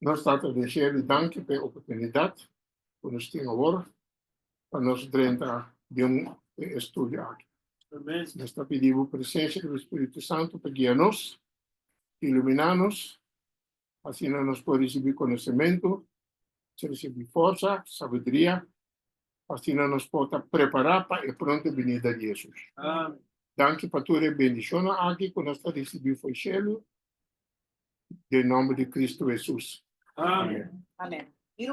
Nós estamos deixando danke pela oportunidade por nos ter agora para nós tentar de estudo aqui. Nós estamos pedindo a presença do Espírito Santo para guiar-nos, iluminar-nos, assim nós podemos receber conhecimento, receber força, sabedoria, assim nós podemos preparar para a pronta vinda de Jesus. Amém. Danke para tua bendição aqui, que nós estamos recebendo foi cheio, em nome de Cristo Jesus. Amém. Amém. Minha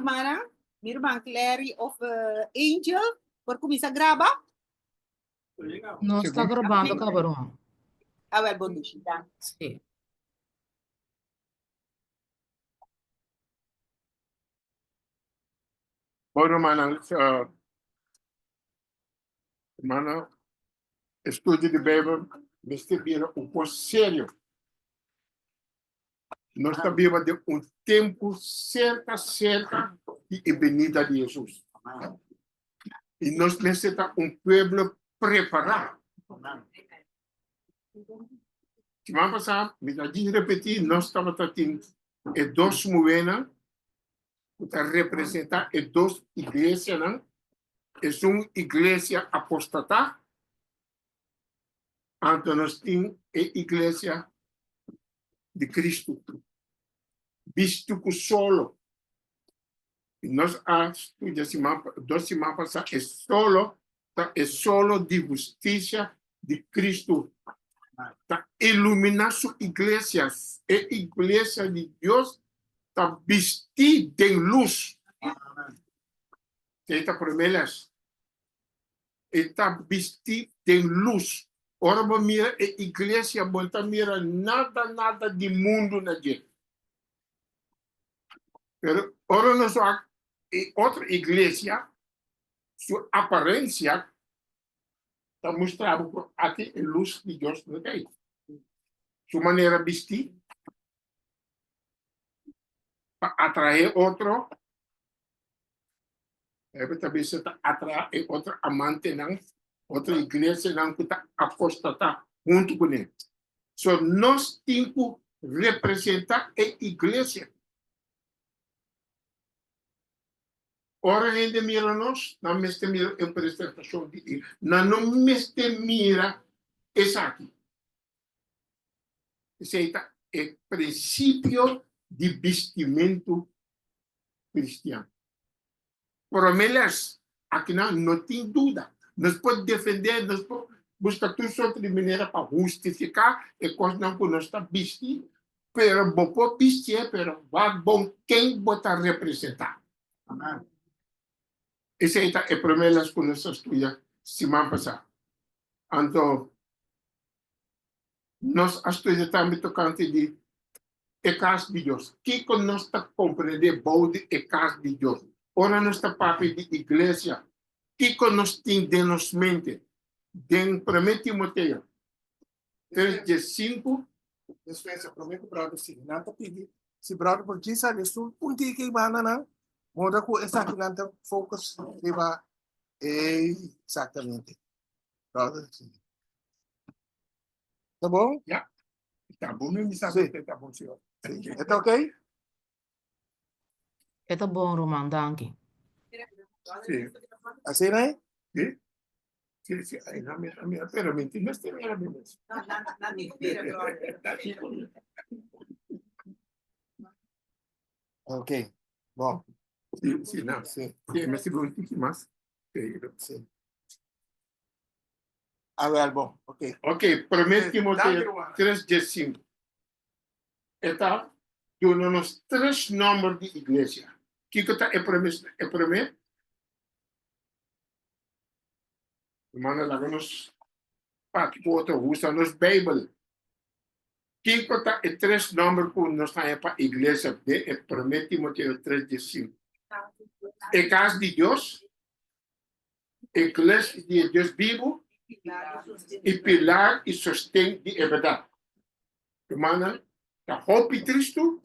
irmã Clary of Angel, por começar a gravar? Não está gravando, cabrão. Ah, é bom dia, tá? Sim. Bom, irmã, estudo de Bíblia, Mr. Bíblia, um pouco sério. Nós estamos vivendo de tempo certo de venida de Jesus. E nós necessitamos povo preparado. Semana passada, me dá de repetir, nós estamos tratando de dois movimentos que representam duas igrejas, não? É uma igreja apostata, então nós temos a igreja de Cristo, visto que solo. E nós estudamos duas semanas passadas, é solo de justiça de Cristo. Está iluminar suas igrejas, a igreja de Deus está vestida de luz. Está promessas. Está vestida de luz. Ora, mira a igreja, não mira nada de mundo na gente. Pero ora nós outra igreja, sua aparência está mostrando por aqui a luz de Deus no meio. Sua maneira de vestir para atrair outro, também está atrair outra amante, não? Outra igreja não que está apostada junto com ele. So, nós temos que representar a igreja. Ora, ainda mira nós, não me mira a apresentação de ele. Não me mira essa aqui. Esse é o princípio de vestimento cristiano. Por menos, aqui não tem dúvida. Nós podemos defender, nós podemos buscar tudo outra maneira para justificar e coisa não que nós estamos vestindo. Mas não pode vestir, mas vai bom quem botar representar. Amém. Essa é a primeira que nós estudamos semana passada. Então, nós estudamos também tocante de a casa de Deus. O que nós estamos compreendendo sobre a casa de Deus? Ora, nós estamos falando de igreja. O que nós temos de nossa mente? Em 1 Timoteo 3:5. Isso é o primeiro brother, sim. Não está pedindo. Se brother por disso, isso um dia que vai não. Moda com essa aqui não está focus leva exatamente. Brother, sim. Tá bom? Já. Tá bom, não me sabe que tá bom, senhor. Está ok? Está bom, Roman, danke. Sim. Assim, né? Sim. Sim. Aí, na minha ferramenta, nós temos a beleza. Ok. Bom. Sim, não. Sim. Mas se você tem mais. Sim. A ver, bom. Ok. Ok, 1 Timoteo 3:5. Está dando-nos 3 nomes de igreja. O que está é primeiro? Irmã, lá nos outro usa nos Bíblia. Que está é 3 nomes que nós temos para a igreja de 1 Timoteo 3:5. É casa de Deus, igreja de Deus vivo, e pilar e sostém de verdade. Irmã, a roupa Cristo,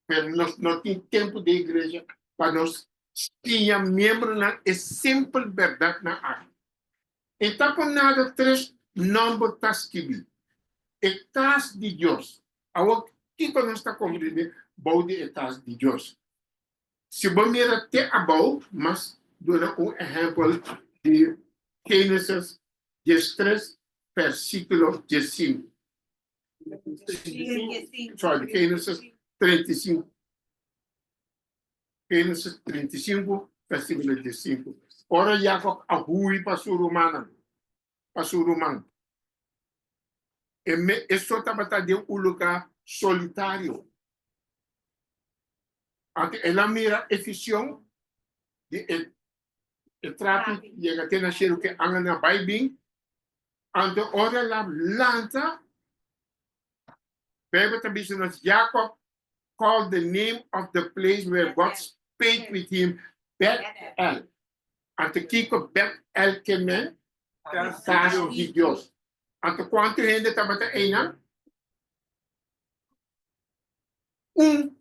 mas nós não temos tempo de igreja para nós tinha membro na é sempre verdade na área. Então, por nada, 3 nomes está escrito. É casa de Deus. O que nós está compreendendo bom de etas de Deus. Se você mira até a bom, mas dou um exemplo de Gênesis 13, versículo 15. Sorry, Gênesis 35. Gênesis 35, versículo 15. Ora Jacob ahui pasurumana. Pasuruman. Isso estava de um lugar solitário. Ela mira eficião de tráfico e a ter nascido que anga na baibing. Ante ora la lanta. Bible tabiso nas Jacob called the name of the place where God spake with him Beth-El. Ante kiko Beth-El kemen casa de Deus. Ante quanto gente estava aí, não?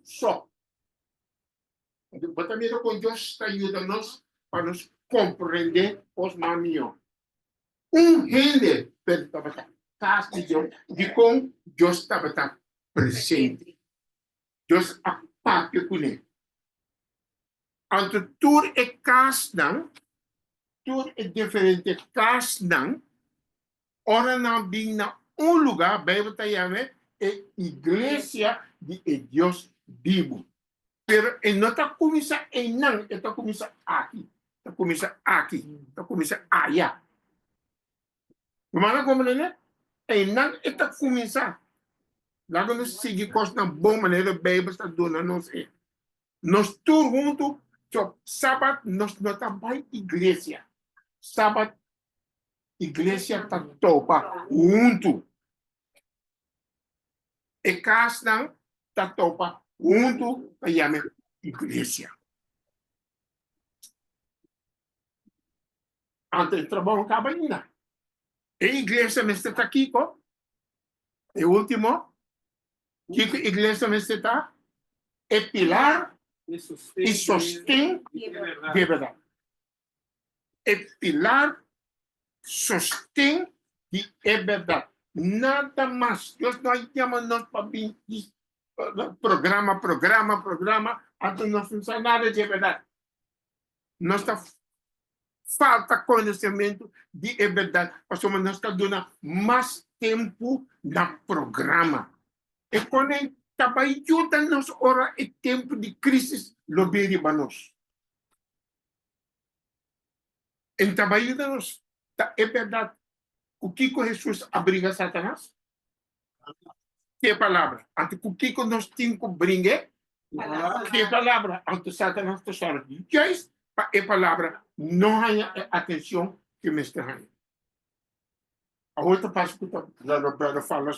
Só. Mas também com Deus está ajudando-nos para nos compreender os maninhos. Gente estava casa de Deus, de como Deus estava presente. Deus a parte com ele. Ante tudo é casa, não? Tudo é diferente casa, não? Ora não vem na lugar, a Bíblia está chamando é igreja de Deus vivo. Pero não está começando em não, está começando aqui. Está começando aqui. Está começando allá. Mas como né? Em não está começando. Lá nós seguimos com uma boa maneira, a Bíblia está dando nos. Nós todos juntos, sábado, nós não estamos em igreja. Sábado, igreja está topa junto. E casa não está topa junto para chamar igreja. Antes de trabalhar acaba ainda. E a igreja me está aqui, co? E último, que a igreja me está é pilar e sostém de verdade. É pilar, sostém de verdade. Nada mais. Deus não chama nós para vir programa, até nós não sabemos nada de verdade. Nós está falta conhecimento de verdade. Nós está dando mais tempo no programa. E quando estava ajudando nos hora e tempo de crise, lo beriba nós. Estava ajudando nos. É verdade. O que Jesus abriga Satanás? Que palavra? Ante o que nós temos que brincar? Que palavra? Ante Satanás te chora. Yes, é palavra. Não há atenção que me está dando. A outra parte que o brother fala,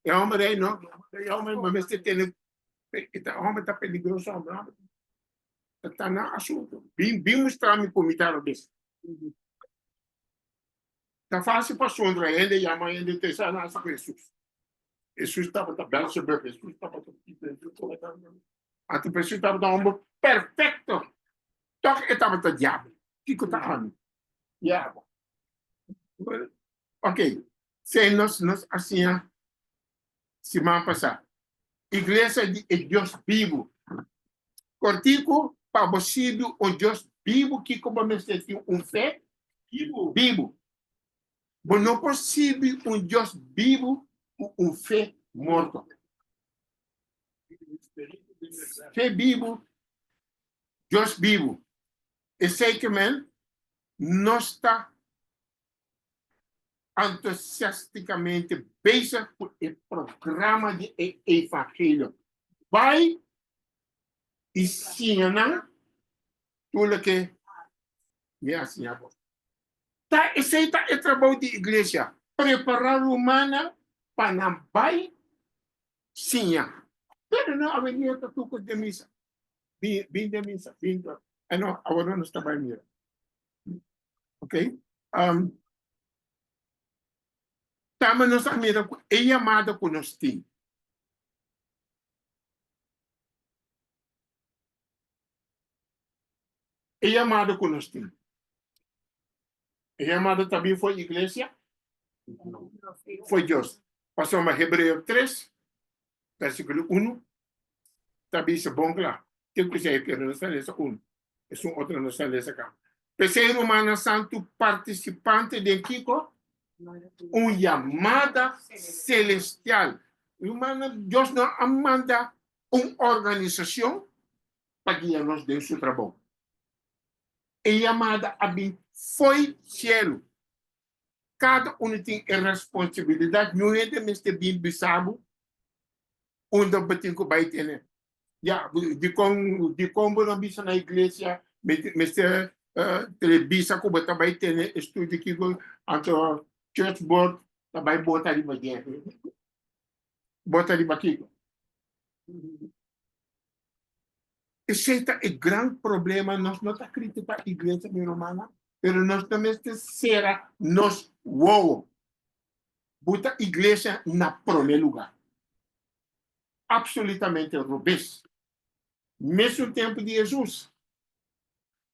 é homem aí, não? É homem, mas você tem. O homem está perigoso, está no assunto. Bem mostrar-me como está desse. Está fácil para Sondra ainda e a mãe ainda tem essa nossa Jesus. Jesus estava bem sobre Jesus, estava a pessoa estava no homem perfeito. Então, ele estava no diabo. O que está falando? Diabo. Ok. Se nós assim, semana passada, igreja de Deus vivo. Cortico, para possível, o Deus vivo, que como nós temos fé vivo. Mas não é possível Deus vivo com fé morto. Fé vivo, Deus vivo. E sei que, não está entusiasticamente beijo por o programa de evangelho. Vai e ensina tudo que me ensinava. Esse é o trabalho de igreja. Preparar a humana para não vai sim. Pero não, a venir a tu de missa. Vim de missa. Não, agora não está bem mira. Ok? Tama nos amira, é chamada com nós tem. É chamada com nós tem. É chamada também foi igreja? Foi Deus. Passamos a Hebreus 3, versículo 1, también se boncla. ¿Qué cosa es que no sale esa 1? Es un otro no sale esa acá. Pensé Romana Santo participante de Kiko, una llamada celestial. Dios nos manda una organización para guiarnos de su trabajo. E llamada a mim foi cielo. Cada um tem a responsabilidade. Não é de mestre bem bisabo, onde eu tenho que bater. Já, de como não bisa na igreja, mestre televisa como está bater, estudo aqui com a church board, tá vai botar ali para dentro. Botar ali para aqui. Esse é o grande problema. Nós não estamos criticando a igreja romana, mas nós também será nós wow. Bota a igreja na primeiro lugar. Absolutamente robês. Mesmo tempo de Jesus.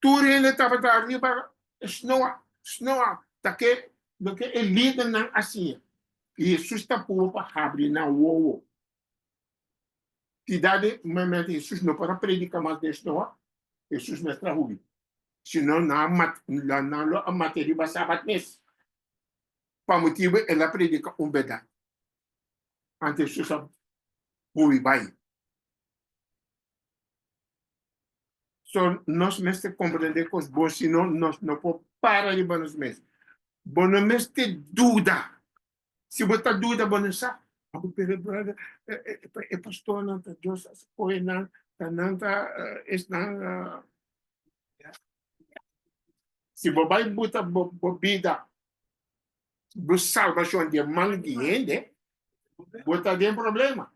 Tudo ele estava arriba, snoa, porque ele lida não assim. E Jesus está por para abrir na wow. Cidade, mas Jesus não para predicar mais de snoa. Jesus não está ruim. Senão não há matéria para sabat mês. Para motivo ela predica verdade. Antes Jesus ruim vai. So, nós mesmo compreender que os bons, senão nós não podemos parar de bons mesmos. Bom mesmo ter dúvida. Se você dúvida, bom sabe. É pastor, não está Deus, não está, se você vai botar vida, salvação de mal que ende, você tem problema.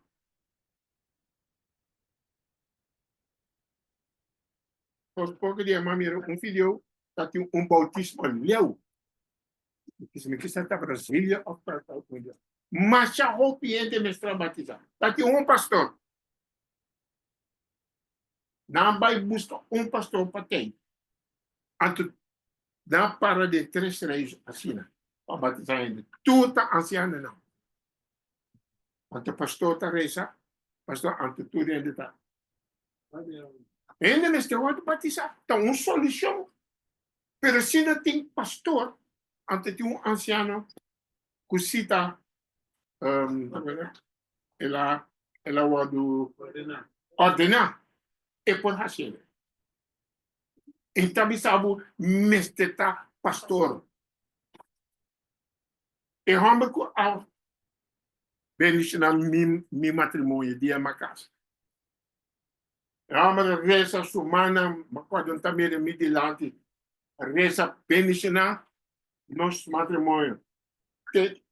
Pouco dia, mamãe, filho, tá tem bautismo leu. Que me quis até Brasília, mas já o cliente me está batizado. Tá tem pastor. Não vai buscar pastor para quem? Anto dá para de 3 reis assim, para batizar ainda. Tu tá anciano não. Anto pastor tá reza, pastor anto tu ainda tá. Ainda neste outro batizar. Então, solução. Pero se não tem pastor, anto tem anciano que cita ela vai ordenar. E por fazer. Então, sabe, mesteta pastor. E homem que ao bendicionar mi matrimônio de uma casa. E homem reza sumana, quando também de midilante, reza bendicionar nosso matrimônio. Que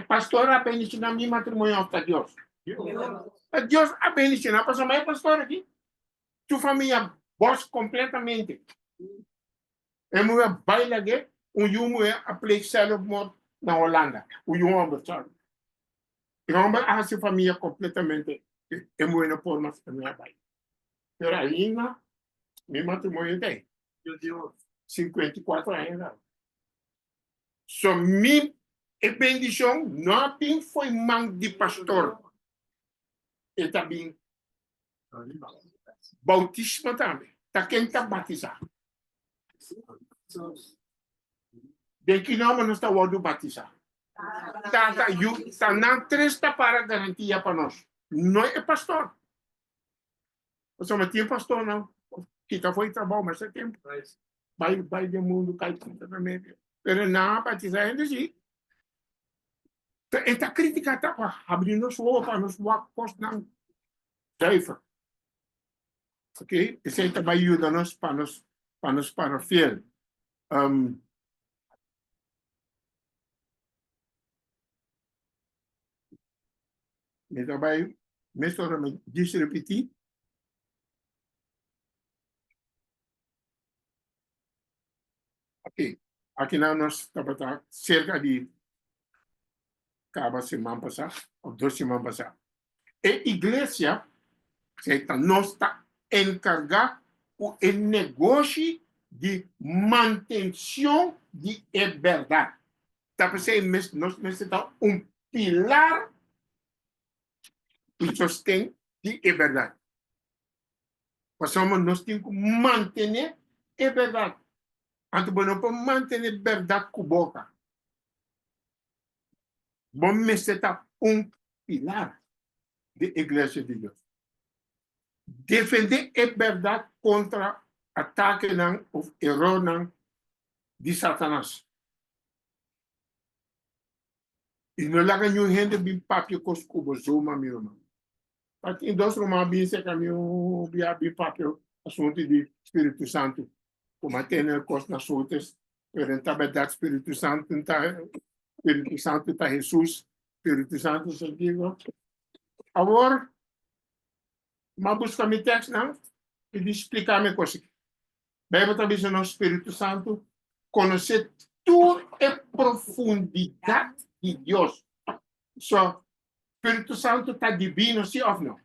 pastor a bendicionar mi matrimônio a Deus. Deus a bendicionar, para chamar pastor aqui. Tu família boss completamente. É uma baila aqui, yumo é a plexialo na Holanda. Yumo é e homem a sua família completamente é muito por nós também vai. Pero ainda meu matrimônio tem 54 anos. So mi bendição não tem foi mão de pastor. E também bautismo também. Tá quem tá batizado. De que não está o do batizado. Tá na tresta para garantia para nós. Não é pastor. Você não tinha pastor, não. Que tá foi trabalho, mas é tempo. Vai do mundo, cai completamente. Pero não, batizar ainda sim. Esta crítica está para abrir nos olhos, para nos voar, não. Deifa. Ok? Isso aí também ajuda-nos para fiel. Me também, mesmo diz repetir. Ok. Aqui nós estamos cerca de cada semana passada, ou 2 semanas passadas. E igreja, nós está encarregada o negócio de manutenção de verdade. Tá para ser nós necessitamos pilar e sostém de é verdade. Passamos nós temos que manter é verdade. Antes não podemos manter verdade com boca. Vamos ser pilar da Igreja de Deus. Defender a verdade contra ataque ou erro de Satanás. E não lá ganhou gente bem papel com os cubos, uma meu irmão. Mas em dois romanos bem se caminhou bem papel assunto de Espírito Santo, como até na costa nas outras, perante a verdade Espírito Santo está Jesus, Espírito Santo se digo. Agora, mas busca me texto não e explicar me coisa. Bíblia está dizendo no Espírito Santo conhecer toda a profundidade de Deus. So, Espírito Santo está divino, sim ou não?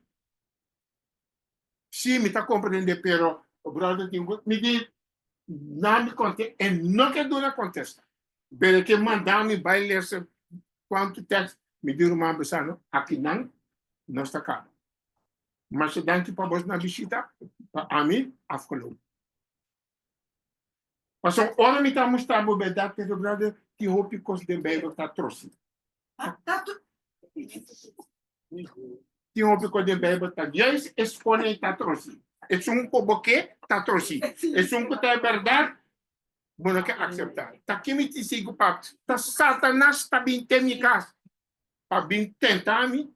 Sim, me está compreendendo, pero o brother me diz, não me contesta, e não que não contesta. Pero que mandar me vai ler quanto texto, me diz uma pessoa, aqui não está cá. Mas se dá para você na visita, a mim, afcolou. Mas ora me está mostrando a verdade, pero brother, que o picos de Bíblia está trouxe. Tem um pouco de Bíblia, tá? Deus expõe está trouxe. É pouco que está trouxe. É pouco que é verdade, não quer aceitar. Tá que me te sigo para, tá Satanás está bem temicas, para bem tentar me,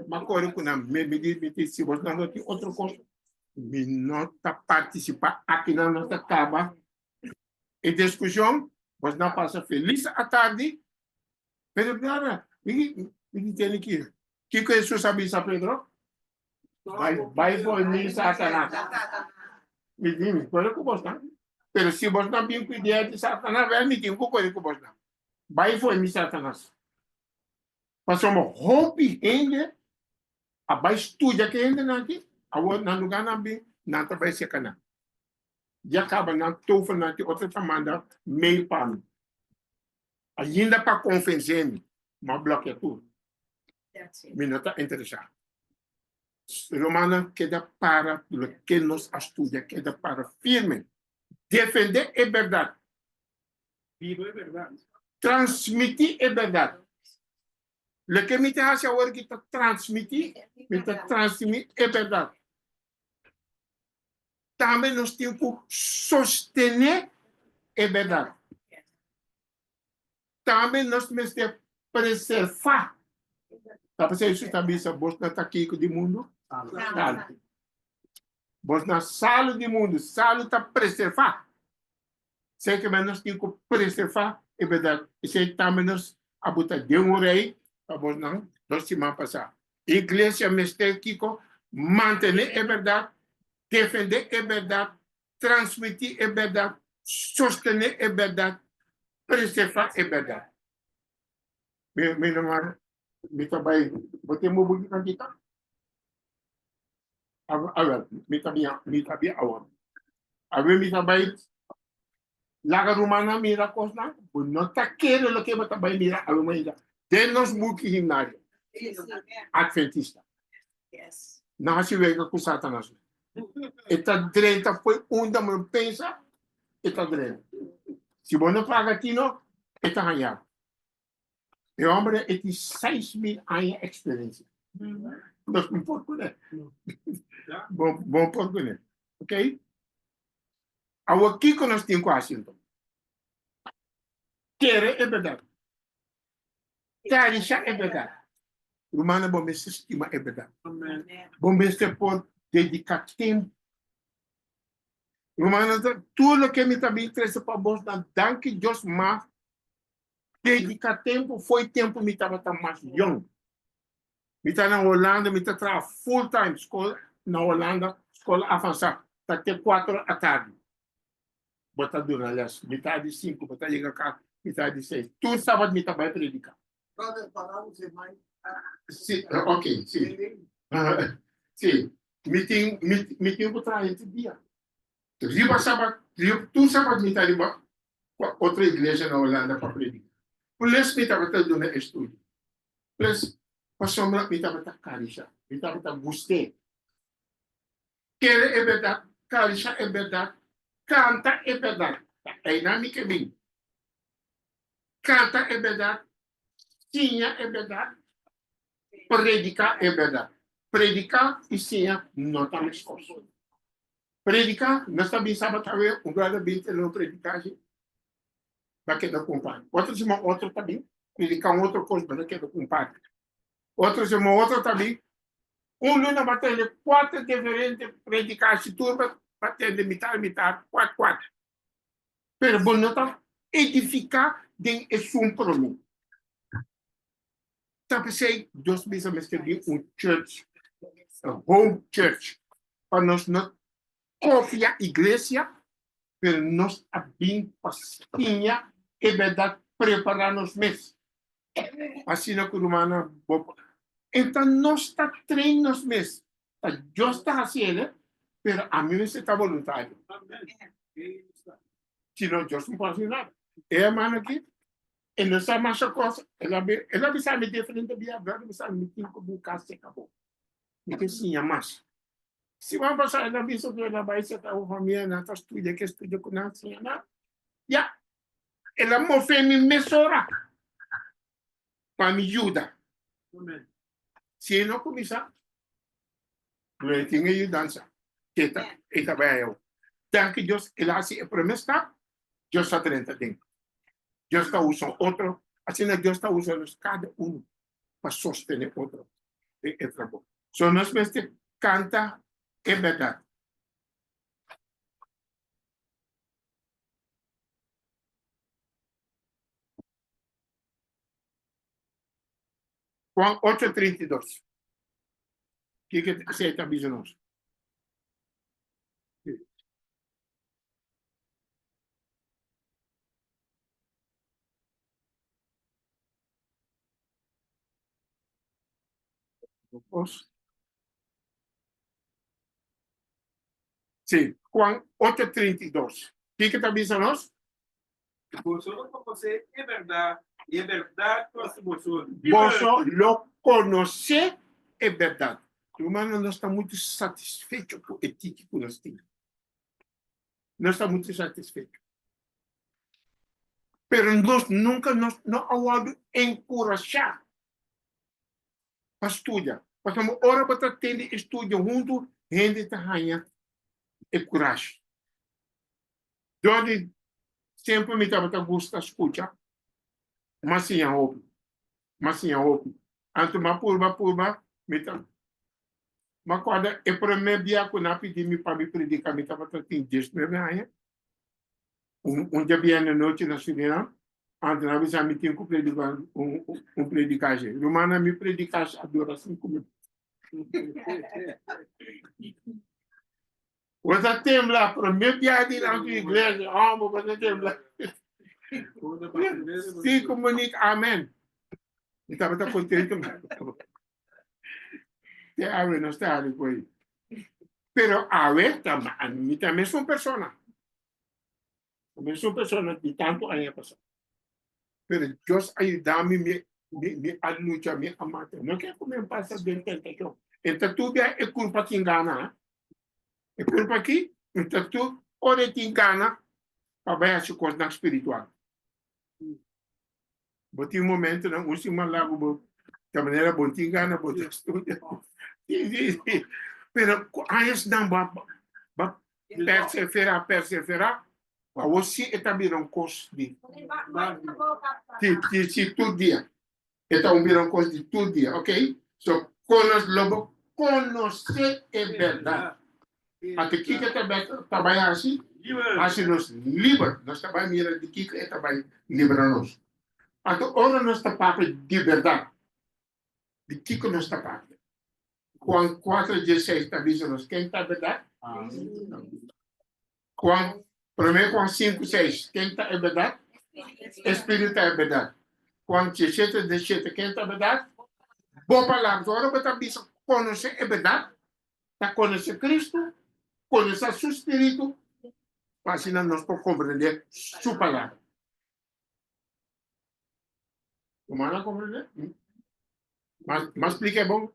mas corre com a me diz se você não tem outra coisa, me não tá participar aqui na nossa caba e discussão, você não passa feliz à tarde, pero nada, me tem que Jesus sabia, Pedro? Vai por mim, Satanás. Me diz, pode que você não. Pero se você não tem ideia de Satanás, vai me dizer o que você não. Vai por mim, Satanás. Passamos rompe ainda, abaixo estuda que ainda não aqui, agora não lugar não bem, não vai ser cana. Já acaba na tofa na outra chamada meio para mim. Ainda para convencer-me, mas bloqueia tudo. Me não está interessado. Romana queda para o que nos estuda, queda para firme. Defender é verdade. Viva é verdade. Transmitir é verdade. O que me tem agora que está transmitir é verdade. Também nós temos que sostener é verdade. Também nós temos que preservar. Tá pensando isso também, se você não está aqui do mundo? Salve. Você não salve do mundo, salve está preservar. Sei que nós temos que preservar, é verdade. E sei também nós abuta de rei, para você não, nós temos que passar. Igreja, mestre Kiko, manter é verdade, defender é verdade, transmitir é verdade, sostener é verdade, preservar é verdade. Meu namorado, me trabalha, você me bugi kan kita? Awal, me trabalha awal. Awal me trabalha, laga rumana mira kosna, não tá querendo o que você trabalha mira awal mira. Denos bugi himnário. Adventista. Não se vê com Satanás. Esta direita foi onde me pensa, esta direita. Se você não paga aqui, não, esta ganhar. O homem tem 6.000 anos de experiência. Nós não podemos conhecer. Bom por conhecer. Ok? Agora, o que nós temos com a Washington? Querer é verdade. Tarisha é verdade. Romana, bom, esse sistema é verdade. Bom, esse pode dedicar tempo. Romana, tudo que me está bem interessa para você, danke Deus, mas dedicar tempo, foi tempo me estava mais young. Me está na Holanda, me está trabalhando full time, escola na Holanda, escola avançada, até 4 da tarde. Bota duro, aliás, metade de 5, bota liga cá, metade de 6. Tudo sábado me trabalha predicar. Sim, ok, sim. Sim, me tem que trabalhar esse dia. Riba sábado, tu sábado me está outra igreja na Holanda para predicar. Plus me estava dando estudo. Plus Pasombra mita bata karisha, mita bata guste. Kere é verdade, karisha é verdade, canta é verdade. É dinâmica bem. Canta é verdade, sinha é verdade, predicar é verdade. Predicar e sinha não está nas coisas. Predicar, nós também sabemos que o grande bem não predicar, vai querer compadre. Outros irmãos, outro também, predicar outra coisa, vai querer compadre. Outros irmãos, outro também. Luna batalha 4 diferentes predicar se turma, batendo metade, 4. Pero bom nota, edificar tem esse problema. Sabe se Deus precisa escrever church, home church, para nós não confiar a igreja, pero nós abrir pastinha e verdade preparar nos mesmos. Assim na curumana, então nós está treinando nos mesmos. Deus está fazendo, pero a mim você está voluntário. Se não, Deus não pode fazer nada. É a mano aqui, e não sabe mais a coisa. Ela sabe diferente da verdade, não sabe me tem como casa acabou. Porque sim, é mais. Se vamos passar ela visa que ela vai ser a família, na estuda que estuda com a senhora, já, ela move me mesura para me ajudar. Se não começar, não tem ajudança. Eta vai eu. Danke Deus, ela se promessa, Deus está dentro. Deus está usando outro, assim Deus está usando cada um para sostener outro. Só nós mesmos canta é verdade. Juan 8:32. O que você está dizendo? Sim, Juan 8:32. O que está dizendo? Vosotros conocéis es verdad, y es verdad que vosotros. Você lo conhece, é verdade. O humano não está muito satisfeito com a ética que nós temos. Não está muito satisfeito. Pero nós nunca não vamos encorajar para estudar. Porque uma hora para ter estudo junto, gente está ganhando e coragem. Donde sempre me gusta escutar, mas sim é óbvio. Anto uma purba, me tá. Mas quando é o primeiro dia que eu pedi para me predicar, me estava tratando disso, me ganha. Dia bem na noite na Suriname, antes na vez me tinha que predicar predicagem. Romana me predicar adoração comigo. Você tembla, primeiro dia de na igreja, você tembla. Sim, comunica, amém. Estava tão contente. Ave não está ali com ele. Pero Ave também são pessoas. Também são pessoas de tanto anos passado. Pero Deus ajuda-me a lutar, me amar. Não quero comer passa bem tentação. Então tudo é culpa que engana. É culpa aqui, então tu ora te engana para ver as coisas espiritual. Botinho um momento, não, usi malago, de maneira bom te engana, bom te estuda. Pero aí não vai perseverar, você também coisa de todo dia. Então viram coisa de todo dia, ok? So conhecer é verdade. Até que trabalha assim, assim nós livre, nós trabalhamos de que trabalha livre-nos. Até ora nós trabalhamos de verdade. De que nós trabalhamos? Juan 4:16 está dizendo quem está verdade? Juan 5:6, quem está é verdade? Espírito é verdade. Juan 17:17, quem está verdade? Boa palavra, agora você está conhecer é verdade? Está conhecer Cristo? Conhecer seu Espírito? Assim nós podemos compreender sua palavra. Como compreender? Mas explica bom.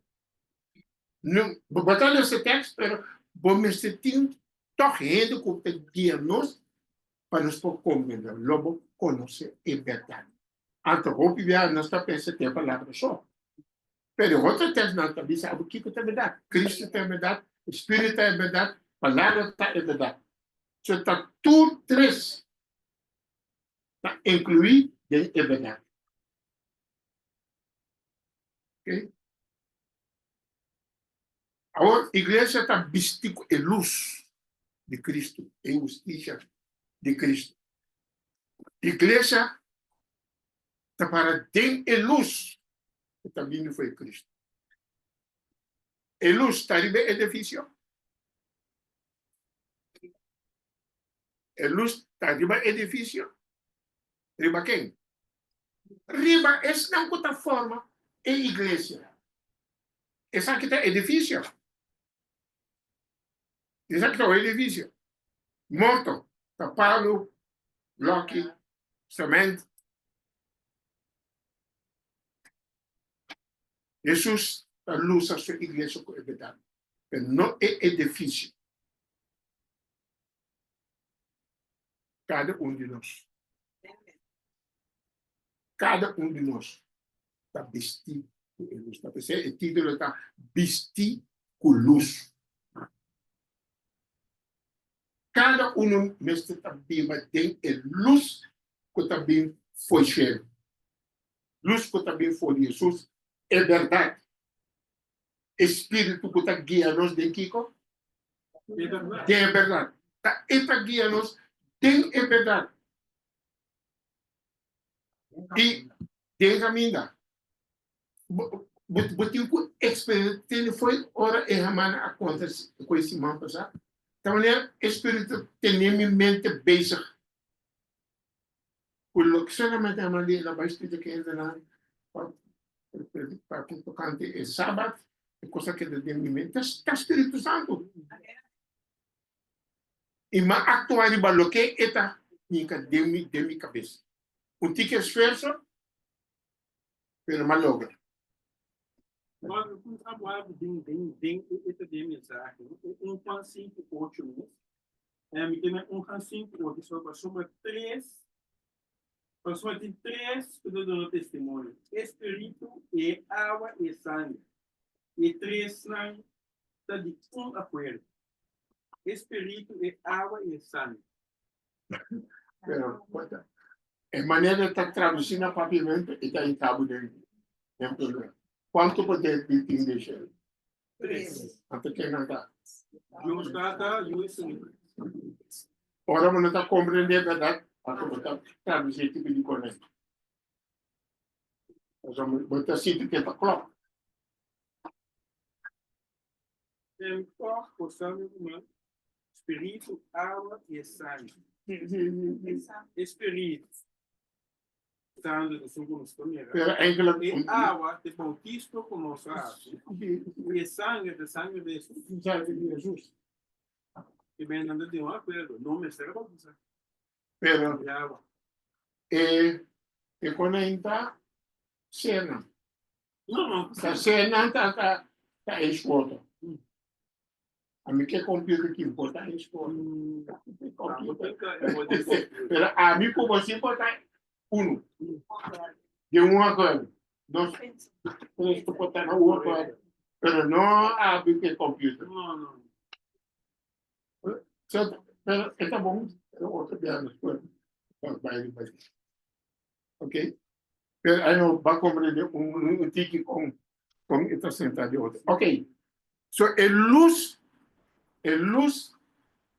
Não, botar nesse texto, pero bom me sentir torrendo com o dia nos para nos compreender, logo conhecer a verdade. Então, o que vier nós está pensando que é a palavra só. Pero outro texto não está dizendo o que é verdade. Cristo é verdade, o Espírito é verdade, a palavra é verdade. Então, está tudo três está incluído em verdade. Ok? Agora, a igreja está vestida em luz de Cristo, em justiça de Cristo. A igreja está para ter a luz que também foi Cristo. A luz está no edifício. A luz está no edifício. Riba quem? Riba é não outra forma em igreja. Essa aqui é edifício. Essa aqui é o edifício. Morto. Tapado, bloque, cimento. Jesus a luz a sua igreja com a verdade. Mas não é edifício. Cada um de nós. Cada um de nós está vestido com luz. O título está vestido com luz. Cada um neste também tem a luz que também foi cheio. Luz que também foi de Jesus. É verdade. Espírito que está guiando-nos de Kiko. É verdade. Está guiando-nos tem a verdade. E tem ainda. Botinho com experiência foi hora e ramana acontece com esse irmão passado. Então, o espírito tem em mente bezig. O que solamente a maneira da bastante que entra na para o tocante é sábado, é coisa que tem em mente, está Espírito Santo. E mas actuar em baloque está de minha cabeça. Um tique esforço, pero mal logra. Agora, como trabalho de mensagem, princípio ótimo, me tem princípio que só soma três, só tem três que dão testemunho: espírito e água e sangue. E três sangue está de acordo. Espírito e água e sangue. Pero, a maneira de estar traduzindo a papiamento está em cabo dele. Quanto poder de deixar? Três. Até que não está. Juntos cada e sangue. Ora, não está compreendendo a verdade. Até que está traduzindo tipo de coisa. Botar sítio que está claro. Tem corpo, sangue humano, espírito, água e sangue. Espírito. Sangue, são como os primeiros. E água, de bautismo como nós e sangue, de sangue de Jesus. E bem, não tem um acordo. Não me serve para você. Pero, E água. e quando entra, cena. Não. A cena está em escuta. A mim que é computer que importa em escuta. Pero a mim como assim importa um. De acordo. Dois, três, tu botar na outra. Pero não a mim que é computer. Não. Pero está bom. Outra piada. Ok? Pero aí não vai compreender tique com esta sentado de outra. Ok. So, a luz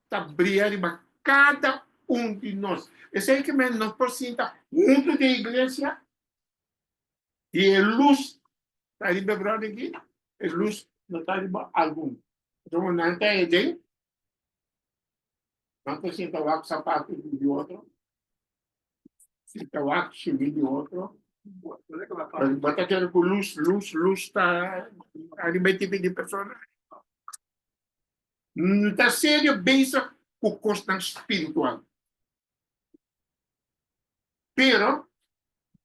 está brilhando para cada um de nós. Esse aí que nos apresenta junto da igreja e a luz está ali bebrando aqui, a luz não está ali para algum. Então, não tem ninguém, não apresenta o sapato de outro, o chimbi de outro. Bota aquele com luz está ali bem tipo de pessoa. Não está sério bem com o custo espiritual. Pero,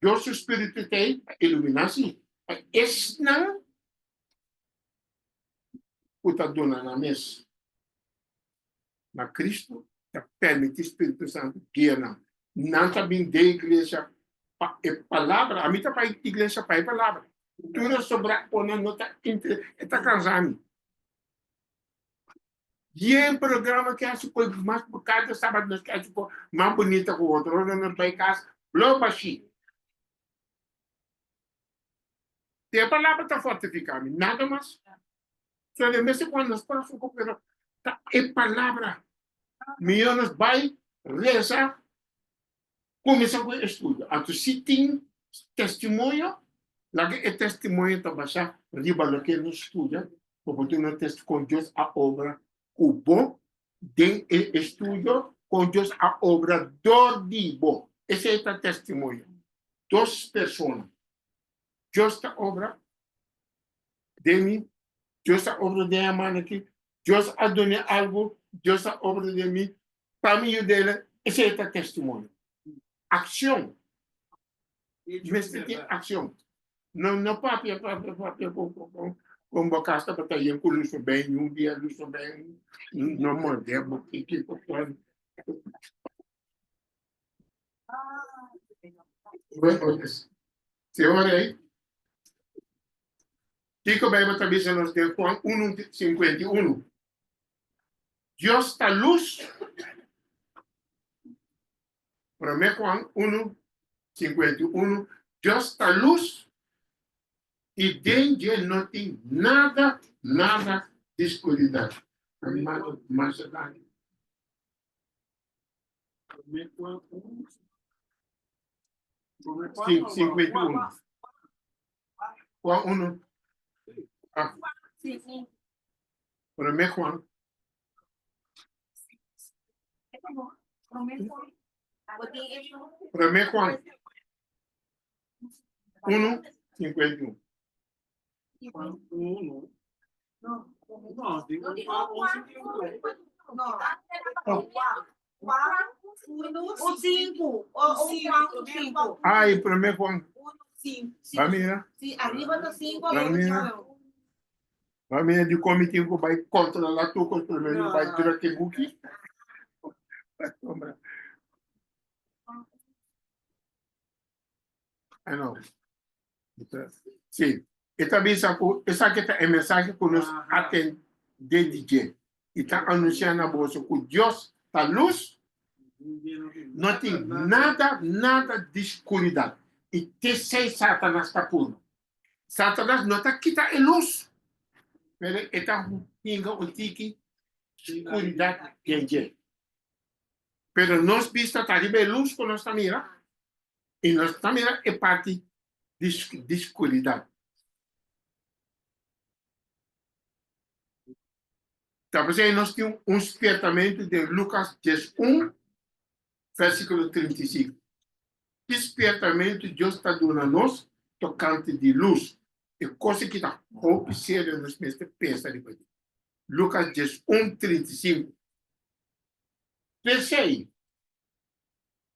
Deus espírito tem iluminação. Es na puta dona na mes. Na Cristo, te permite Espírito Santo guiar na. Não também de igreja é palavra. A mim tá para igreja para palavra. Tudo sobre a nota está cansando. E é um programa que acho que mais por cada sábado nós queremos mais bonita que o outro. Não vai casa, logo assim. Tem a palavra está fortificada, nada mais. Só de vez em quando nós passamos com é palavra. Milhões vai rezar, começa com o estudo. Então, se tem testemunho, lá que é testemunho está baixando, riba lo que não estuda, porque tu não testa com Deus a obra, o bom de estudo, com Deus a obra do bom. Esse é o testemunho. Duas pessoas. Deus a obra de mim, Deus a obra de a mãe aqui, Deus a dona algo, Deus a obra de mim, para mim dele, esse é o testemunho. Ação. Mas tem ação. Não papel, com bocasta para ter com luz bem, dia luz bem, não moderno, que senhora aí, Kiko Bíblia também se nos deu Juan 1:51. Deus está luz. Para mim, Juan 1:51, Deus está luz. E dentro não tem nada de escuridão. Amado Macedônia. 51. Juan 1. Para mim, Juan. Para mim, Juan 1:51. O 5. O 5. Ai, para mim, Juan. Vai mirar. Sí, arriba do 5. Vai mirar de comitinho que vai controlar tu, com pelo menos vai tirar que buque. Ah, não. Sim. E também essa aqui é a mensagem que nos atende de DJ. E está anunciando a bolsa que Deus está luz, não tem nada de escuridão. E terceiro, Satanás está puro. Satanás não está quitando a luz. Mas está pinga o tique escuridão que Pero nós vista está de luz com nossa mira. E nossa mira é parte de escuridão. Talvez aí nós temos despertamento de Lucas 10:1, versículo 35. Despertamento Deus está dando a nós, tocante de luz. É coisa que está roupa séria nos meus pensa depois. Lucas 10:1, 35. Pensei,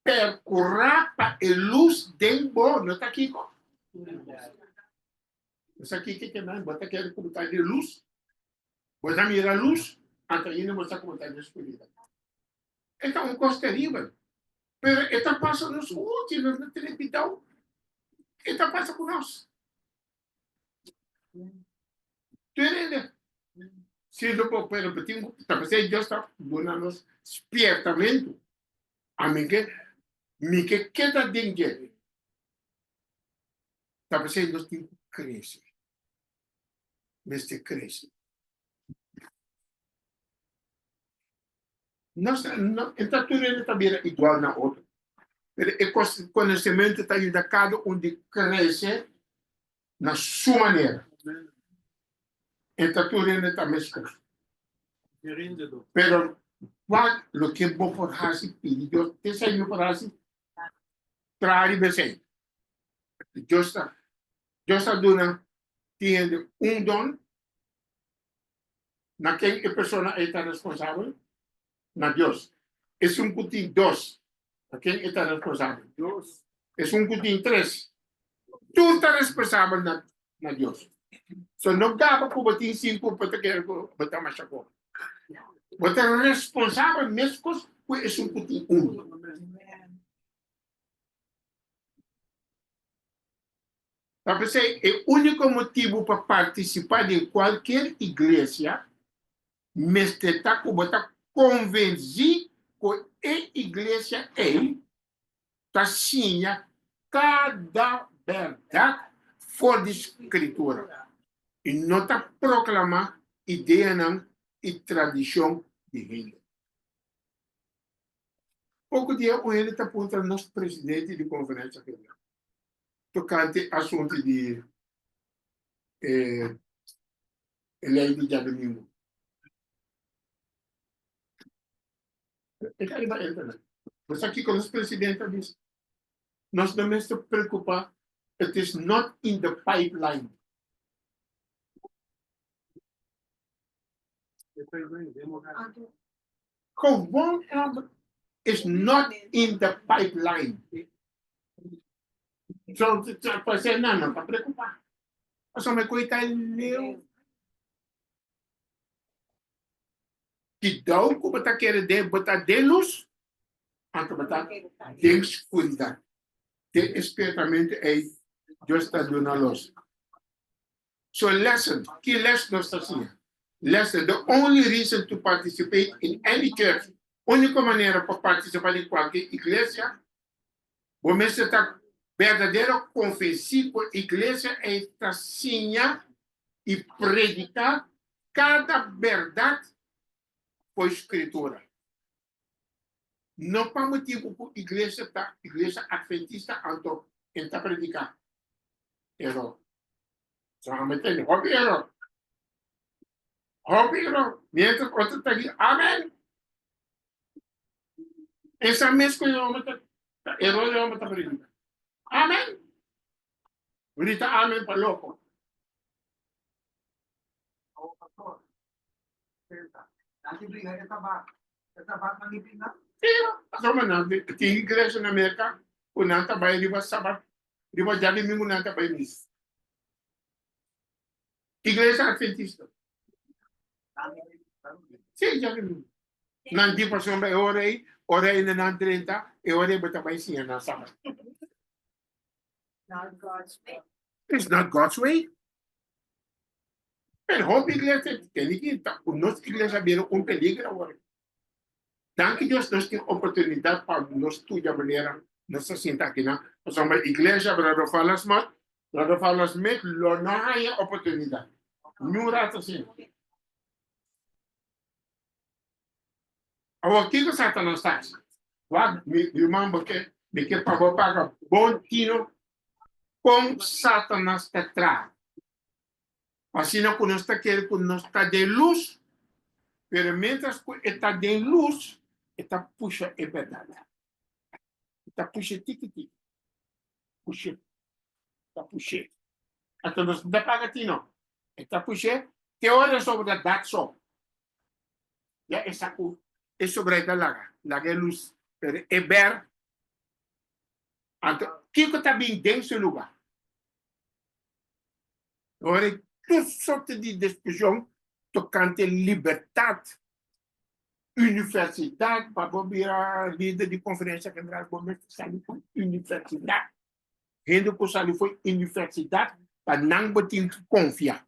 percorra para a luz de bom, não está aqui, isso aqui que não, bota aquele comentário de luz. Você mira a luz, até aí não você comentar de escuridão. Então, um costo terrível. Mas está passando nos últimos, na televisão. Está passando com nós. Entende? Se não for para repetir, talvez Deus está dando despertamento. A mim que queda dentro. Talvez nós temos que crescer. Mas te cresce. Então, tudo está igual na outra. O conhecimento está ajudando cada um de crescer na sua maneira. Então, tudo está mesclado. Pero, o que é bom por Hasi, Deus te saiu por Hasi, traz bem. Deus está dando, tem dom, na quem a pessoa está responsável. Na Deus. É cutim 2. A quem está responsável? Deus. É cutim 3. Tu estás responsável na na Dios. So no gaba ko batin 5 para que bata masako. Bata responsável mesmo ko é um putin Para ser o único motivo para participar de qualquer igreja, mas está com bota convencer que a igreja é tacinha cada verdade fora de escritura e não está proclamar ideia não e tradição de reino. Pouco dia o ele está apontando nosso presidente de conferência federal tocante assunto de lei de dia domingo. Mas aqui com os presidentes diz, nós não nos preocupar, it is not in the pipeline. Gewoon is not in the pipeline. So, você não está preocupado. Só me cuida leu. Que dá como está querendo botar de luz, antes botar de escuridão. De espertamente é Deus está dando a luz. So lesson, que lesson nós estamos assim? Lesson, the only reason to participate in any church, única maneira para participar em qualquer igreja, você está verdadeiro confessar que a igreja é tacinha e predicar cada verdade por escritura. Não para motivo que a igreja adventista está predicar. Error. Solamente error. Mientras otro está aquí, amén. Esa mesma error de homem está predicar. Amén. Grita amén para loco. Tem igreja na América, o nanta vai riba sabat, riba jadi minggu nanta vai mis. Igreja adventista. Sim, jadi minggu. Nanti pasal vai orei na nan 30, e orei bota vai sim na sabat. Not God's way. It's not God's way. En hoop igreja tem que o nosso igreja vira peligro agora. Danke Deus nós temos oportunidade para nós estudar a maneira nós sentar aqui na nossa igreja para falar mais, não há oportunidade. Não rata assim. Agora que o Satanás faz? Me irmão porque para pagar bom tino com Satanás atrás. Assim não nós está querendo que nós está de luz, pero mientras está de luz está puxa a verdade. Está puxa tique. Puxa. Está puxa. Então nós não paga tino. Está puxa teoria sobre a data só. Já essa é sobre a laga luz, pero é ver. Então, que está bem dentro do lugar? Agora, toda sorte de discussão tocante liberdade, universidade, para virar líder de conferência federal, foi universidade. Gente que sabe foi universidade, para não botar confiar.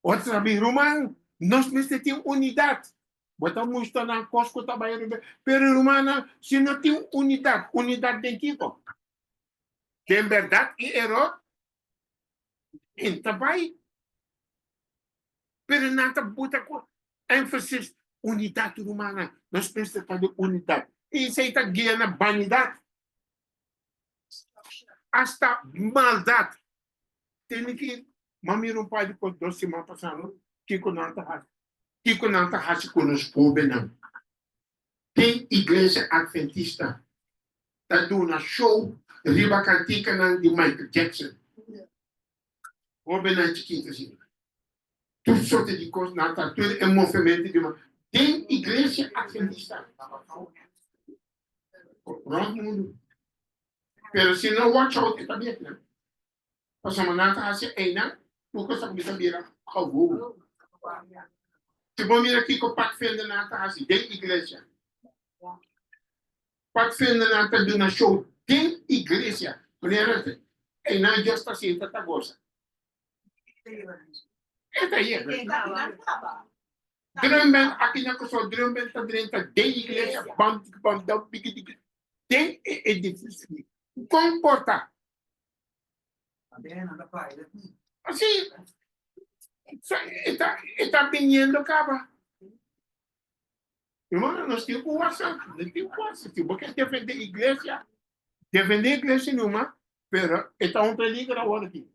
Outros sabem, Romano, nós precisamos ter unidade. Botamos isto na Costco, pero Romana, se não tem unidade tem que ir. Tem verdade e erro. Então vai. Pero não está botando ênfase unidade humana. Nós precisamos de unidade. E isso aí está guiando a vanidade. Hasta maldade. Tem que mamir um pai depois de 2 semanas passando, que não está fazendo com os pobres não. Tem igreja adventista está dando show riba cantica de Michael Jackson. Pobre não chiquita assim. Tudo sorte de coisas, tudo é movimento de uma. Tem igreja adventista. Pronto mundo. Pero se não watch out, está bem, né? Als we na te hazen eenang, hoe kan ze dan weer gewoon? Ze moeten weer kijken pak vinden na te hazen, denk iglesia. Pak vinden na te doen een show, denk iglesia. Wanneer het eenang juist als je het goza. Esta hier. Drumben, akina ko so drumben ta drenta, denk iglesia, band, dat pikkie. Denk edifici. Comporta. Así, está viniendo acaba. Hermano, no estoy jugando, no estoy jugando. Porque defender iglesia numa, pero está un peligro ahora aqui.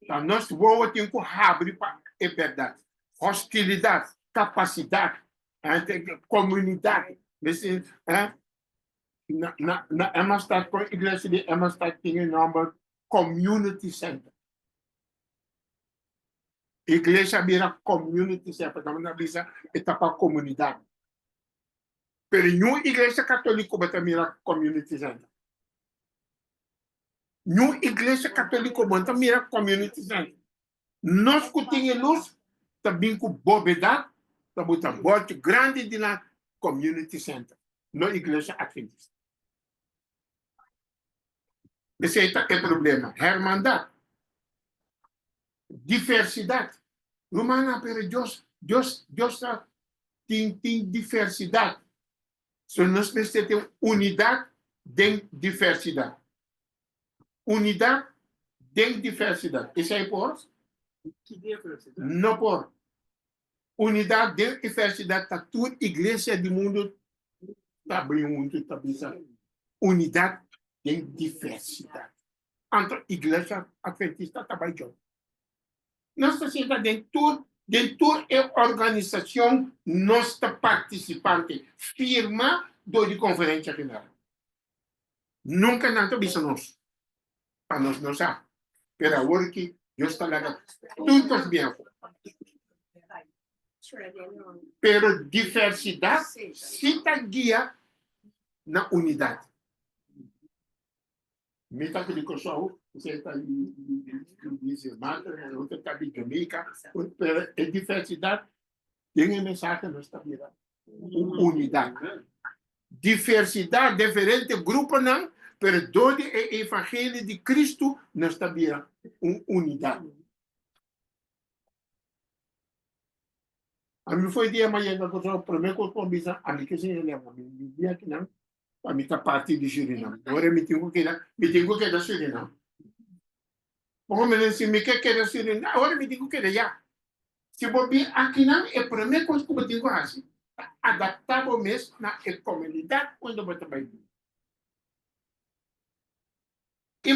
Então, nós vamos ter que abrir para a verdade. Hostilidade, capacidade, comunidade. Na Emma-Stad, a igreja de Emma-Stad tem o nome Community Center. Igreja vira Community Center, então na visa está para a comunidade. Pero não igreja católica vai virar Community Center. Não igreja católica vai virar Community Center. Nós que temos luz, também com bobedade, também com bote grande de na Community Center. Não igreja adventista. Esse é o problema. Hermandade. Diversidade. Romana, pero Deus tem diversidade. So, nós precisamos ter unidade de diversidade. Unidade de diversidade. Isso é por? Que diversidade? Não por. Unidade de diversidade. Está toda igreja do mundo. Está bem muito, está pensando. Unidade de diversidade. Entre igreja adventista está bem junto. Nós estamos dentro da organização, nós participantes, firma de conferência geral. Nunca não visto nós. Para nós não sabe. Pero agora que Deus está lá, tudo bem. Pero diversidade se está guia na unidade. Me está aqui com o você está em Mata, outra está em Jamaica, pero a diversidade tem a mensagem não está virando. Unidade. Diversidade, diferente grupo não, pero todo o evangelho de Cristo não está virando unidade. A mim foi dia amanhã que eu primeiro que eu combina, a mim que se lembra, me dia que não, a mim está parte de Suriname. Agora me tenho que ir da Suriname. Como me disse, me quer da Suriname, agora me tenho que ir já. Se vou vir aqui não, é a primeira coisa que eu tenho que fazer. Adaptar o mesmo na comunidade quando eu vou trabalhar. E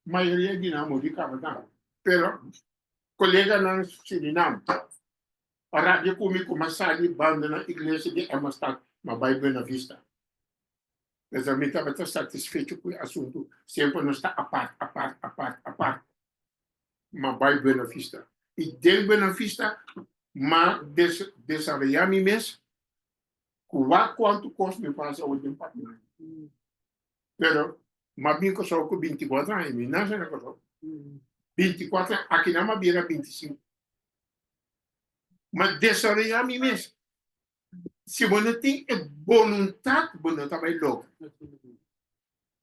maioria de não, de casa, pero colega na Suriname. A rádio comigo começar a banda na igreja de Emma-Stad, mas vai bem na vista. Mas a mim estava satisfeito com o assunto, sempre não está a parte. Mas vai bem na vista. E de bem na vista, mas desarrollar me mesmo, quanto custa me passa o tempo. Pero, mas bem que eu sou com 24 anos, não sei o que eu 24 anos, aqui não me vira 25. Mas desarrollar a mim mesmo. Se você não tem vontade, você não vai logo.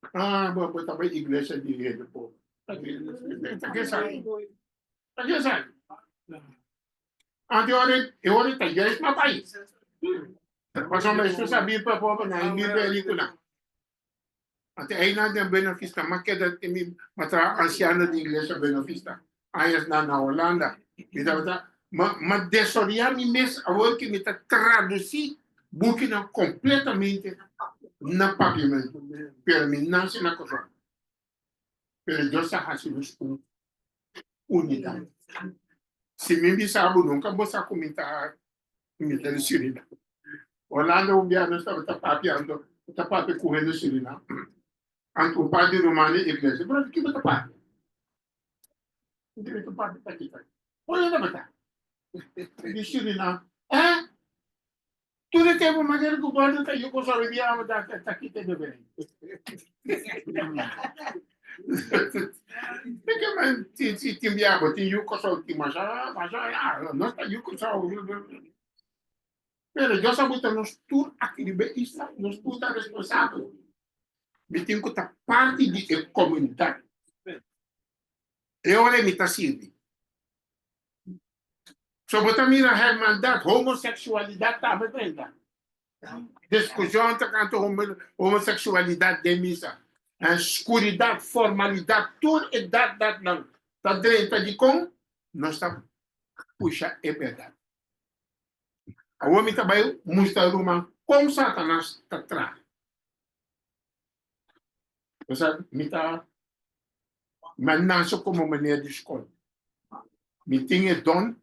Você vai à igreja de rede, pô. Aqui sabe. Eu olho, tem igreja no país. Mas eu sabia para o povo, não é minha película. Até aí não tem benefício, mas que é a anciana de igreja benefício. Aí na Holanda. Mas desoriar me mesmo, agora que me está traduzir, buscando completamente na pavimento, para mim não se na coisa. Pero Deus está fazendo unidade. Se me sabe nunca vou comentar de Suriname. Holanda um dia nós estava papiando, correndo Suriname. Anto o padre romano e igreja, mas que você papi? O que você papi está aqui? Olha na batata. De Suriname. Tudo tempo magari que o guarda tá eu gostava de ama da tá aqui tem bem. Porque man ti biabo ti eu gostava de mas nós tá eu gostava. Pero eu sabia que nós tudo aqui de bem isso nós tudo tá responsável. Me tem que estar parte de comunidade. Eu olhei me tá sirvi. Sobre também a hermandade, homossexualidade tá bem. Discussão tá canto homossexualidade de missa. A escuridade, formalidade, tudo é dado não. Tá dentro de como nós está puxa é verdade. A homem também mostra uma como Satanás está atrás. Você me tá mas nasce como maneira de escolha. Me tinha dom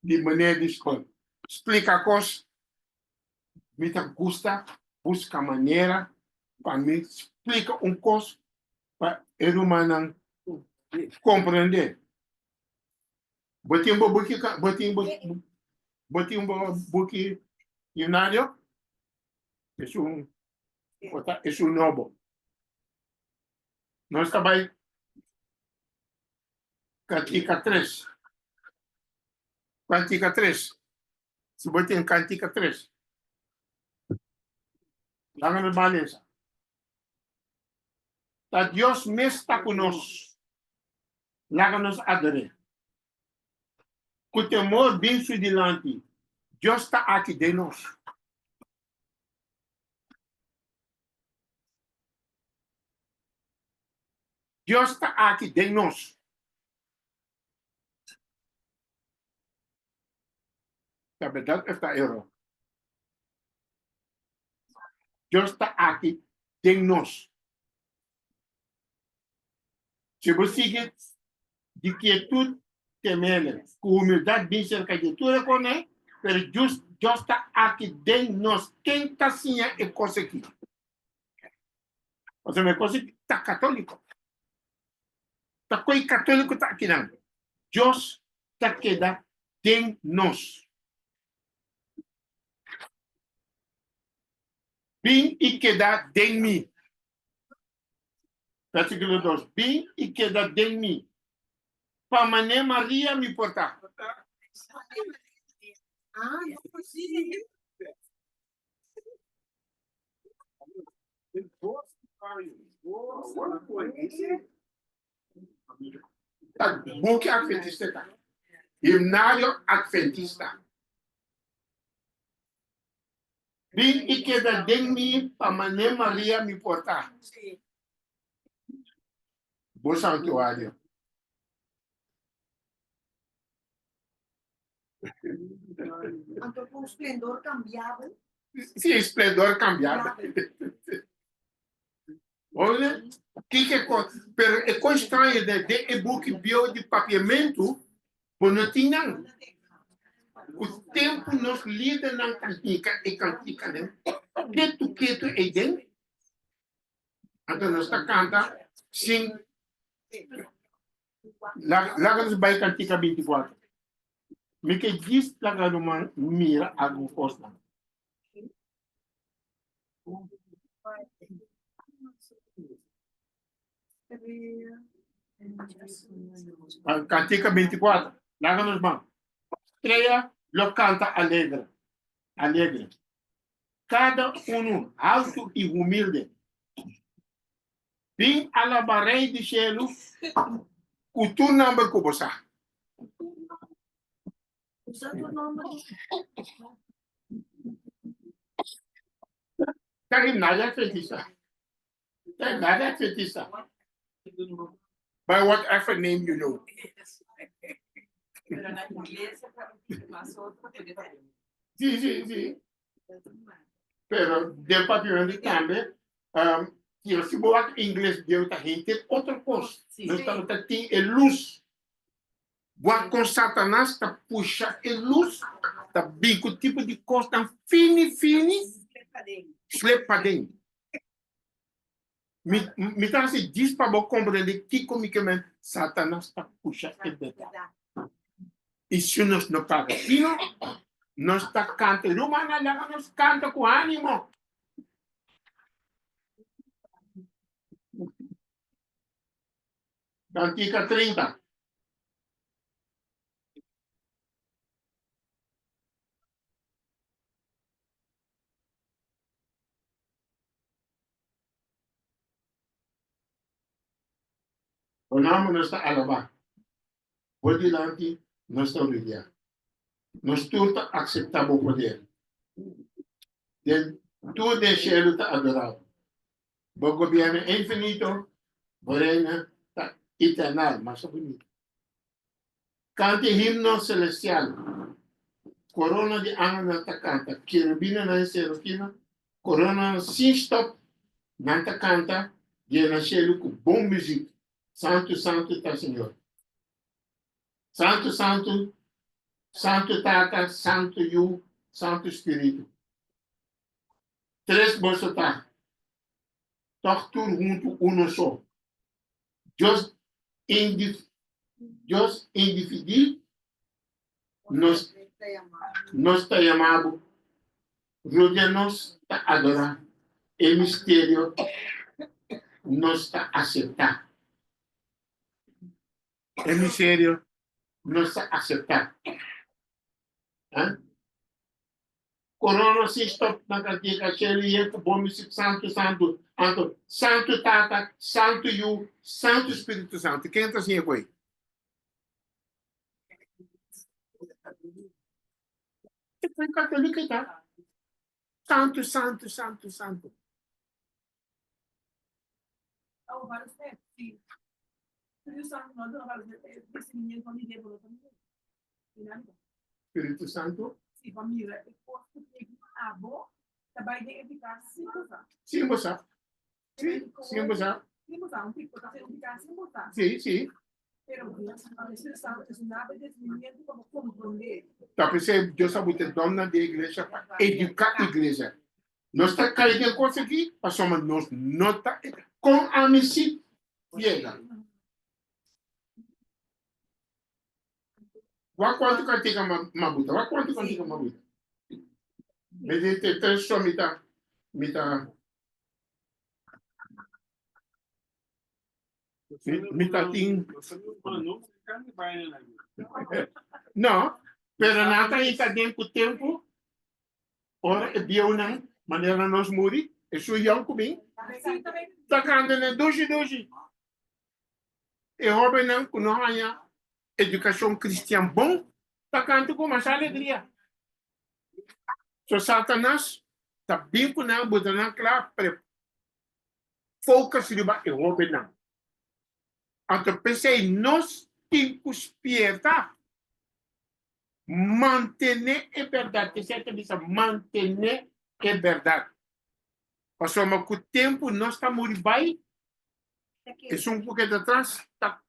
de maneira de escolha. Explica a coisa. Me gusta, busca maneira para me explica coisa para o humano compreender. Boti um buki Yunário, é um novo. Nós trabalhamos Cantica 3. Cantica 3. Se você tem Cantica 3. Lá na beleza. Tá Deus mesmo está conosco. Lá nos adorar. Com o temor bem delante. Deus está aqui de nós. Deus está aqui de nós. A verdade está errado. Deus está aqui de nós. Se você sigue de quietude, temele, com humildade, bem cerca de tudo, mas Deus está aqui de nós. Quem está assim é coisa aqui. Você me coisa que está católico. Está coisa católico está aqui não. Deus está aqui de nós. Vim e queda de mim. Versículo 2. Vim e queda de mim. Para mané Maria me portar. Book Adventista. Himnário Adventista. Vim e queda de mim para mané Maria me portar. Bom santuário. Aunque com esplendor cambiava. Sim, esplendor cambiava. Olha, que é coisa estranha de e-book bio de papiamento, não tinha. O tempo nos lida na cantica e cantica, né? Que tu é dentro. Então, nós está cantando, sim. Lá nos vai cantica 24. Me que diz lá numa mira alguma coisa. Cantica 24. Lá nos vamos. Estreia, lo canta alegre. Alegre. Cada um alto e humilde. Vim alabarei de cielo. O tu number ko bosa. Karim nada Adventista. Nada Adventista. By whatever name you know. Sim. Pero del papiamento também, se boa inglês deu tá gente outra coisa. Nós estamos tem a luz. Boa com Satanás tá puxa a luz, tá bico tipo de coisa tão fine, slepa dentro. Me tá se diz para você compreender que comicamente Satanás tá puxa a verdade. E se nós não paga pino, Nós está canta, Romana lá nós canta com ânimo. Cantica 30. O nome nós está alabá. Pode lá aqui, nós está obrigado. Nós tudo aceitar o poder. Tudo deixa está adorado. O governo é infinito, o reino está eternal, mas é bonito. Cante himno celestial. Corona de ángel na canta. Querubina na serafina. Corona sem stop. Nanta canta. E na chelo com bom música. Santo, santo está Senhor. Santo, santo. Santo Tata, Santo Yu, Santo Espírito. Três bolsos tá. Toch tudo junto, uno só. Deus indivíduo, nós está chamado, rodeia-nos, está adorar. É mistério, nós está aceitar. É mistério, nós está aceitar. Corona se stop na cantica, cheia de bom Santo, Santo, Santo, Santo Tata, Santo Yu, Santo Espírito Santo. Quem está assim aí? Foi católico, tá? Santo, Santo, Santo, Santo. Espírito Santo. Sim, você. Sim, você. Sim, sim. Tá pensando, Deus sabe que dona da igreja para educar a igreja. Nós está caindo coisa aqui, passamos nós nota com a missão chega. Wa quanto cantiga mabuta? Wa quanto cantiga mabuta? Medite três só mita. Mitating. Não, pero nada está dentro do tempo. Ora, é dia uma maneira nós muri. É só eu comigo. Tá cantando doji. E rouba não com nós educação cristã bom. Tá cantando com mais alegria. So Satanás tá bem com não, botar não claro, foca-se no e rouba não. Então, pensei, nós temos que manter a verdade. Que certo diz, manter a verdade. Porque com o tempo, nós estamos muito bem. E um pouco de atrás, está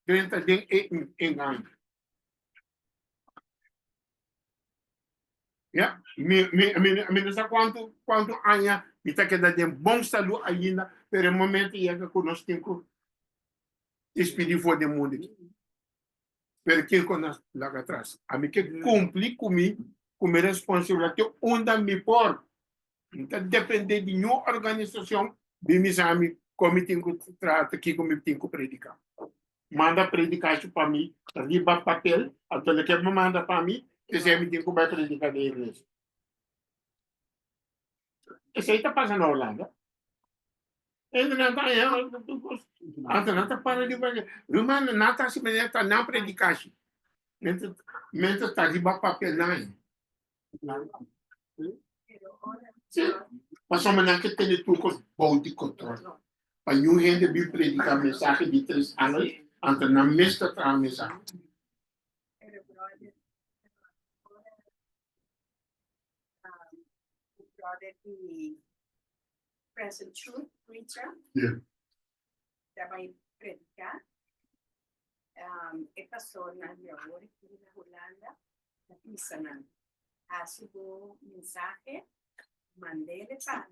dentro de engano. Yeah? Me não sei quanto anos, me está quedando de bom saúde ainda, pero no momento que nós temos despedir fora do mundo aqui. Pero quem conosco lá atrás? A mim que cumprir comigo, com minha responsabilidade, onde me por. Então, depende de nenhuma organização, de meus amigos, como eu tenho que tratar aqui, como eu tenho que predicar. Manda predicar isso para mim, riba papel, então ele quer me mandar para mim, que se eu tenho que predicar na igreja. Isso aí está passando na Holanda. Ele não está aí, não está para de ver. Romano não está se metendo na predicação. Mentre está riba papel não. Sim. Mas só que tem tudo bom de controle. Para não gente vir predicar mensagem de 3 anos, então na mesma tra mensagem. Present Truth Preacher. Yeah. Vai predicar. Passou na York, na Holanda, na Pisanan. Asibo mensagem, mandei para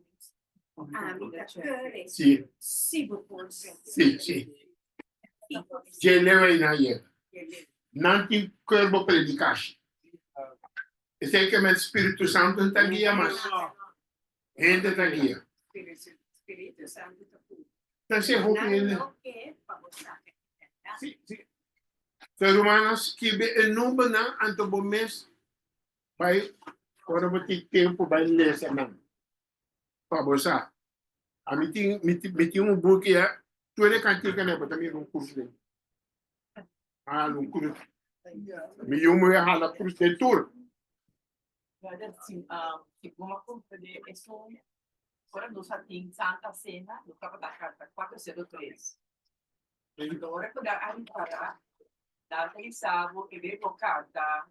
amiga Curry. Sim. Sim. Je lewe na ye. Nanti kerbo predicatie. Zeker met Espírito Santo tá guia, mas gente tá guia. Espírito Santo tá tudo. Então, se eu ele, Não quer para mostrar que é. se Romanos que be número na anto mês vai ora bati tempo vai ler semana. Para você. A mim tinha um book ya, tu ele cantica né, mas também um curso de. Um curso. Me eu me hala curso de tour. Assim, uma compra de isso, agora nós temos Santa Cena, no cabo da carta 403. Então, agora quando a gente parar, dá tem sábado que vem com carta,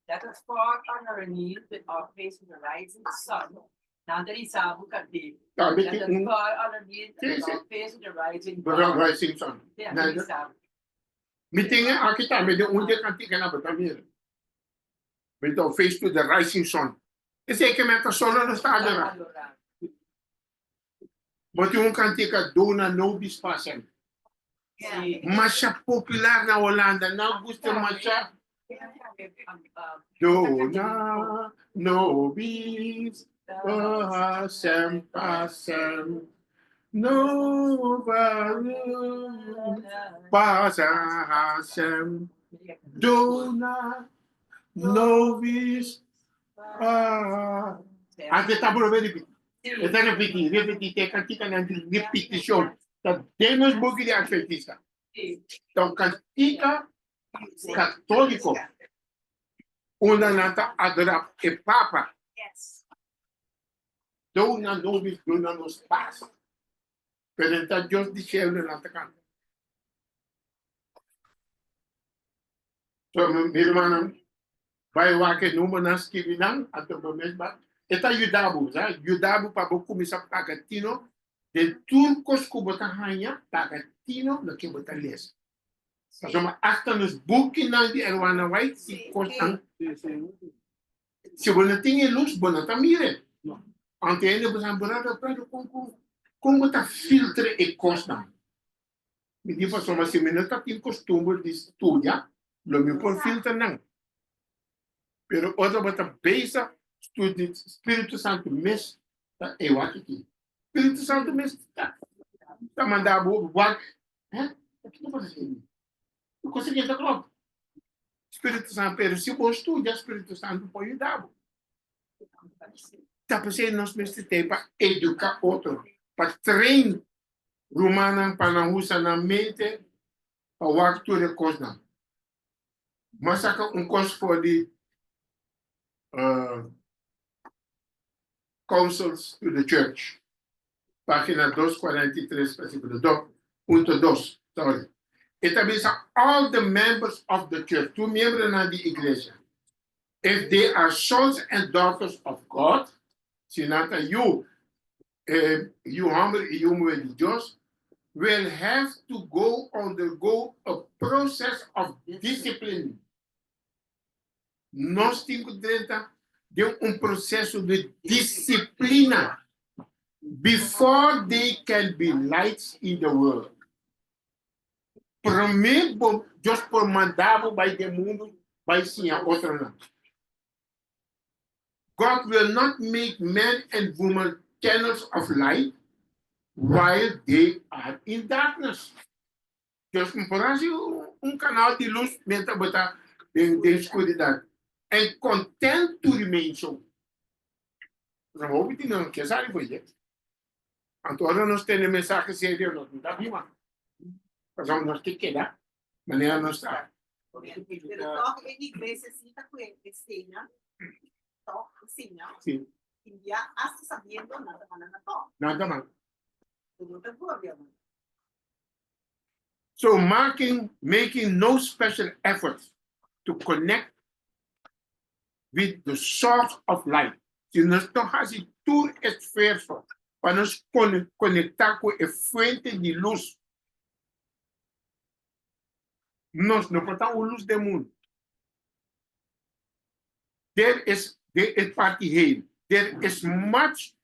that is far underneath of facing the rising sun. Nada de sábado cadê? Tá, That is far underneath of facing the rising sun. vai sim só. Nada de sábado. Me tinha aqui tá, me deu dia cantica na também. Então, face to the rising sun. Esse é que meta sola no estado lá. Mas tem cantica Dona Nobis Passem. Marcha popular na Holanda, não gusta marcha. Dona Nobis Passem, Passem. Nova Passem. Dona Nobis. Anche tabolo vedi. E te ripeti, te cantica na repetition. Da demos book di adventista. Da cantica cattolico. Una nata adora e papa. Yes. Dona Nobis, dona nos paz. Per entrar Dios diceva nella canta. So, mi hermano, vai lá que número nas que vinam, até o momento, está ajudado para começar a pagatino de turcos que botam ranha, pagatino no que botam les. Mas uma acta nos booking na de Erwana White, se costam. Se você tem luz, você não mire. Ante ainda você não pode como botar filtro e costa. Me diz para soma se me não tem costume de estudar, lo me por filtro não. Pero outra bota beisa estudo Espírito Santo mes eu aqui. Espírito Santo mes tá mandar boa, o que tu pode fazer? Eu consegui entrar claro. Espírito Santo, pero se você estuda Espírito Santo pode ajudar. Tá para nós mestre para educar outro, para treinar romana para não usar na mente para o acto de coisa. Mas saca curso for de Councils to the Church. Página 243, versículo 2.2. Sorry. It all the members of the church, two members na di iglesia, if they are sons and daughters of God, sinata you humble, you religious, will have to undergo a process of discipline. Nós temos dentro de processo de disciplina before they can be lights in the world. Primeiro, Deus por mandar vai do mundo, vai sim a outra não. God will not make men and women channels of light while they are in darkness. Deus não canal de luz mentre botar em escuridão. And content to remain so. Não vou pedir não, que sabe foi isso. Agora nós temos mensagem séria, não está bem, mas nós temos que dar, maneira não está. Pero toque em igreja cita com ensina, toque ensina. Sim. India hasta sabiendo nada más nada toque. Nada mais. Tudo tem problema. So making no special effort to connect with the source of light. Se nós não fazemos todo esforço para nos conectar com a fonte de luz, nós não podemos a luz do mundo. There is party here. There is much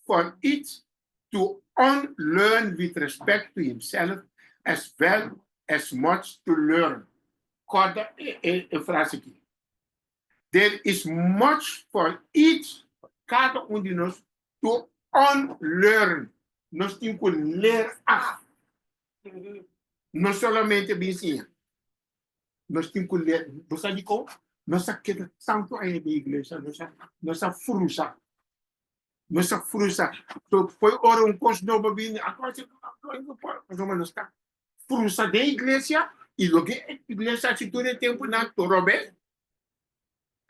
for each to unlearn with respect to himself, as well as much to learn. Corta a frase aqui. There is much for each cada um de nós to unlearn. Nós temos que ler af. Não somente vizinha. Nós temos que ler. Você diz como? Nós queremos tanto aí na igreja. Nós frusa. Nós frusa. So, foi hora curso novo vindo. Agora nós está frusa da igreja e logo a igreja se todo tempo na Torobé.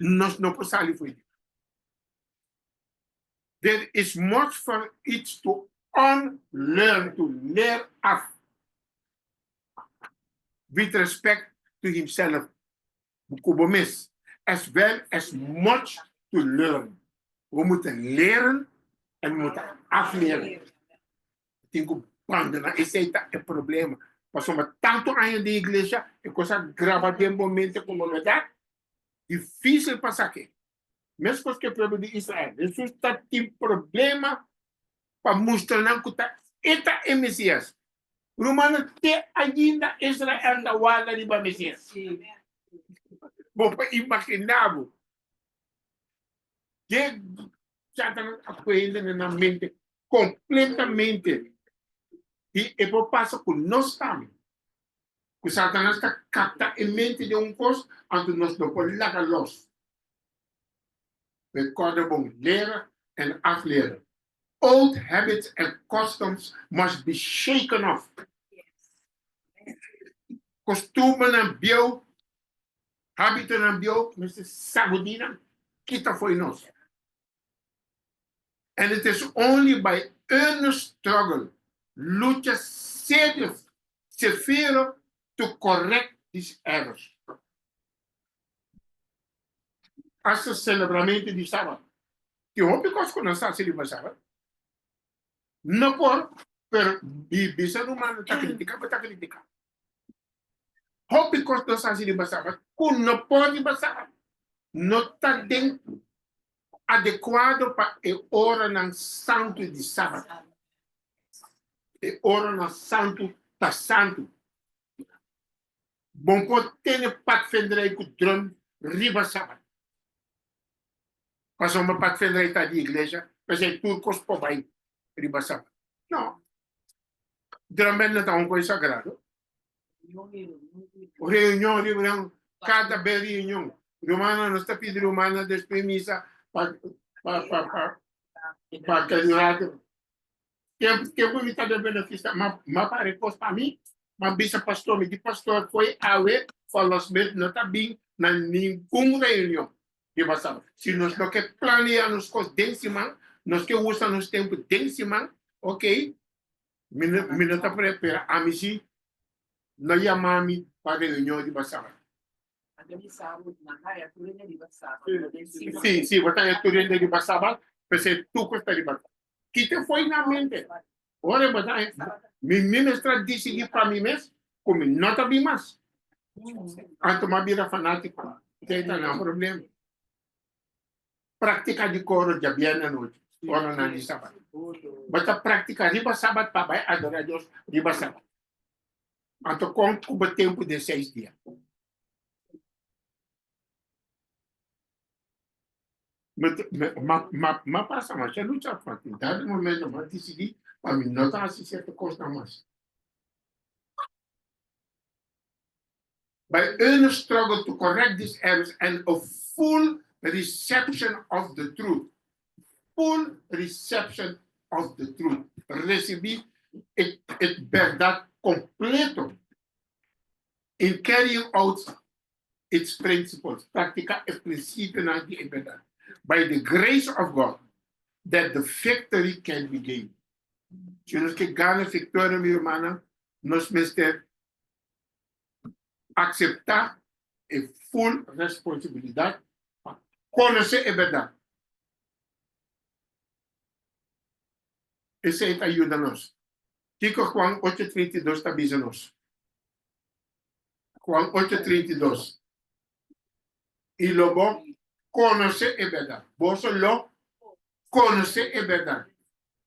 Nós não podemos sair foi. There is much for each to unlearn, to learn af. With respect to himself, as well as much to learn. We moeten leren en we moeten afleren. Tenho bandana, esse é o problema. Passamos tanto anos de igreja e coisa grava de momento como verdade. Difícil passar aqui. Mesmo que o povo de Israel, Jesus tem problema para mostrar que está é Messias. Romano te ainda Israel na wala de Messias. Bom, imaginável. Que Satan apoia na mente completamente. E eu passo com nós também. Que Satanás está capta a mente de coisa, antes nós não podemos largar los. We kunnen bom leren en afleren. Old habits and customs must be shaken off. Costumen en bio, habiten en bio, Mr. Sabudina, kita voor nos. And it is only by earnest struggle, lucha severe to correct these errors. As een celebramento de sábado. Que hoop ik als kunnen staan de sábado. No por, pero bisa rumano ta critica. Hoop ik als nos staan de sábado. Kun no pode sábado. No ta den adequado para a hora ng santo de sábado. A hora ng santo ta santo. Bom pot tene pat vendrei ku drum riba sábado. Passou uma parte feita de igreja, mas é tudo com os povos ribaçados. Não. Geralmente não está uma coisa sagrada. Reunião, cada reunião. Romana, nós está pedindo romana de permissa para candidato. Que eu vou me dar benefício, mas para resposta para mim, mas bisa pastor, me diz pastor, foi a ver, falou mesmo, não está bem, na nenhuma reunião. Se nós não queremos planear as coisas dentro de semana, nós queremos usar nosso tempo dentro de semana, ok? Me não está preparado. A mim sim, não chamamos para a reunião de Bassava. Sim, botar a turma de Bassava, para ser tu costa de Bassava. Que te foi na mente? Ora, botar, me ministra decidir para mim mesmo, como não está bem mais. Anto uma vira fanática, não é um problema. Prática de coro de bem na noite, coro na de sábado. Basta prática riba sábado para vai adorar Deus riba sábado. Anto com o tempo de 6 dias. Mas passa, mas já não está fácil. Dado momento, mas decidi para mim não está assim certa coisa mais. By earnest struggle to correct these errors and a full reception of the truth. Full reception of the truth. Recibir a verdade completo in carrying out its principles. Practicar o princípio na verdade. By the grace of God, that the victory can be gained. Se nós que ganha vitória, minha irmã, nós temos aceitar a full responsabilidade. Conhecer a verdade. Isso aí ajuda nós. Tico Juan 8:32 está dizendo nós. Juan 8:32. E logo conhecer a verdade. Você lo conhecer a verdade.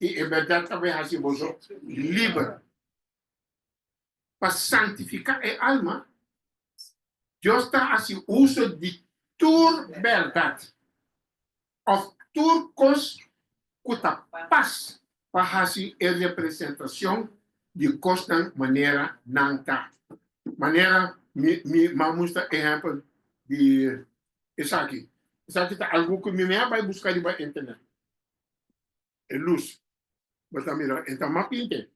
E a verdade também assim você livre. Para santificar a alma, Deus está assim uso de tur verdad of turcos kuta pas pahasi e representação de costa maneira nanta. Maneira mi mamusta exemplo de isso aqui. Isso aqui tá algo que me vai buscar na internet. É luz. Mas também então mapinte.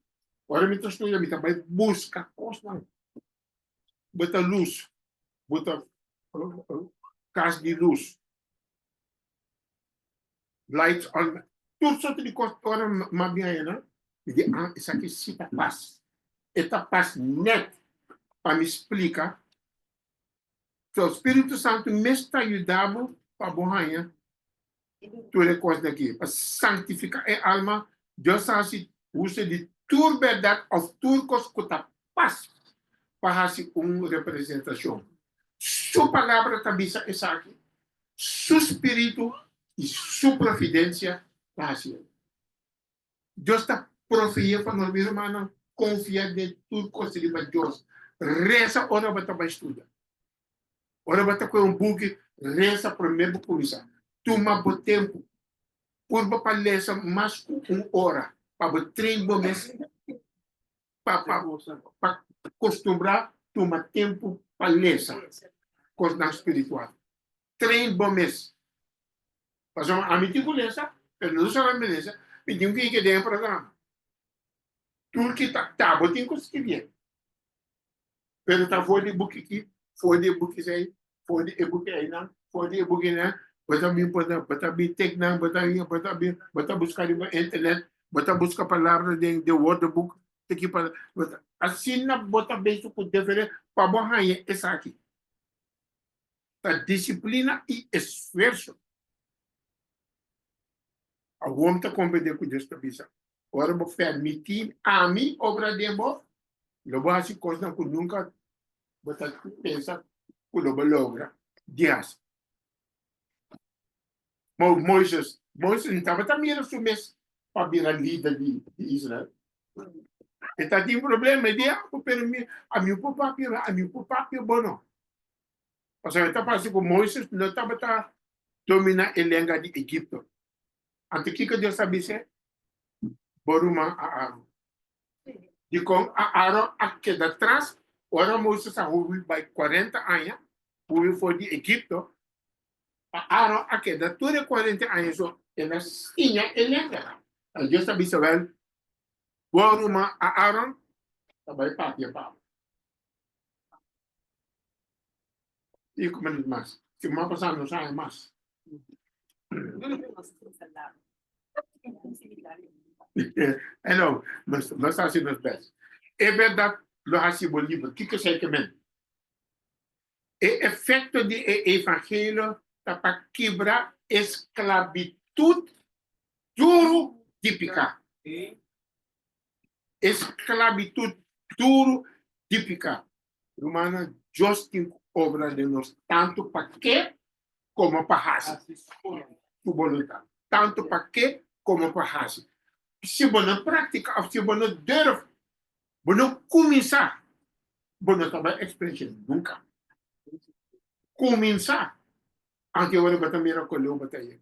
Ora me estuda me vai buscar costa. Bota luz. Bota cas de luz. Lights on. Tudo só de costa ora mabia né? E isso aqui cita paz. Eta paz net para me explicar. So, o Espírito Santo me está ajudando para borrar todas as coisas daqui, para santificar a alma. Deus assim usa de tua verdade of turcos que está paz para fazer uma representação. Sua palavra também é aqui. Seu espírito e sua providência está assim. Deus está profia para nós, meu irmão, confia de tudo que de Deus. Reza, ora, para estudar. Ora, bata com book, reza primeiro começar. Toma o tempo. Por para ler mais hora. Para treinar mês. Para acostumbrar, toma tempo para ler. Coisa espiritual. Treino mês. Mas a mim tenho ler, mas não só a mim ler. Me tenho que ir programa. Tudo que tá, vou ter que escrever. Mas tá fora de book aqui, fora de book aí. For the ebook na, for the ebook na, bata bi take na, bata buscar na internet, bata buscar palavras de word book, take para, assim na bota bem com diferente para borrar essa aqui. A disciplina e esforço. A homem tá compreender com Deus também. Ora vou permitir a mim obra de amor, eu vou assim coisa que nunca bota pensar lo logra dias. Moisés não estava também assumir para virar líder de Israel. Então tinha problema de a meu papel bom. Porque está passando com Moisés não estava dominar a língua de Egito. Antes que Deus sabia ser Boruma a Aaron. E com a Aaron aqui atrás, ora Moisés a ouviu by 40 anos. Porque foi de Egito, Aaron, aqui, da toda 40 anos, ela tinha elenca. Deus sabia se vai, Boruma a Aaron, vai papia para. E como é mais? Se uma pessoa não sabe mais. Não, nós estamos assim nos pés. É verdade, lo hasibo livro, que é que men? O efeito do evangelho está para quebrar esclavitud duro típica. Esclavitud duro típica. Romana, Deus tem obra de nós, tanto para que como para fazer. Sua vontade. Tanto para que como para fazer. Se você não pratica, se você não deve, você não começar, você não vai experiência nunca. Começar, antes eu vou também recolher o batalha.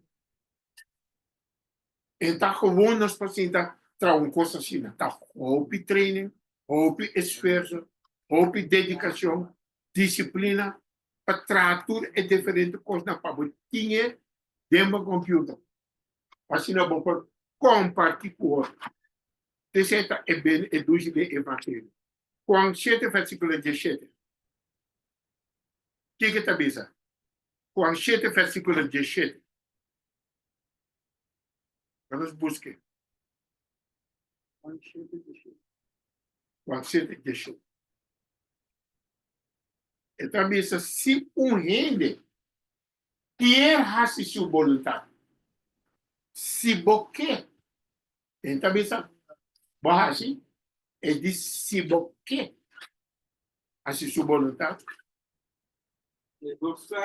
Então, gewoon nós pacientes trabalham coisas assim, tá? Houve training, houve esforço, houve dedicação, disciplina, para tratar é diferente coisa para você tinha dentro do computador. Assim não vou compartilhar com o outro. Terceira é bem eduz de evangelho. Com 7 versículos 17. O que está bisa? Com 7 versículos 17. Vamos buscar. Com 7 17. Então, bisa, se rende quer fazer sua vontade, se você, então, bisa, assim, é de se você fazer sua vontade,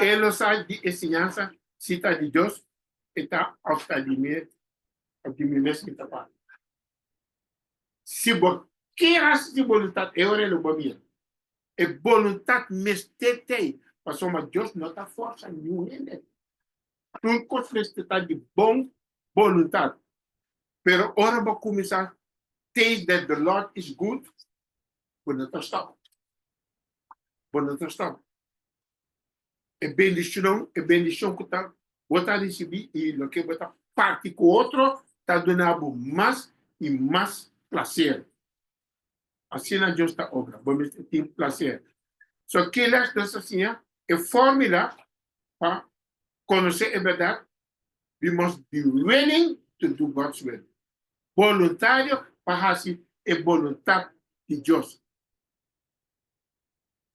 ele sabe de ensinança, cita de Deus, está ao de mim mesmo que está falando. Se você quer fazer sua vontade, é hora de você. É vontade mestetei Passou, mas Deus não está força nenhuma. Tudo que está de bom vontade. Pero ora para começar, taste that the Lord is good, but não está. But não está. É bendição que está, botar receber e o que botar parte com o outro, está dando mais e mais prazer. Assim na Deus está obra, vamos ter prazer. Só que elas dessa assim, é fórmula para conhecer a verdade. We must be willing to do God's will. Voluntário para fazer a vontade de Deus.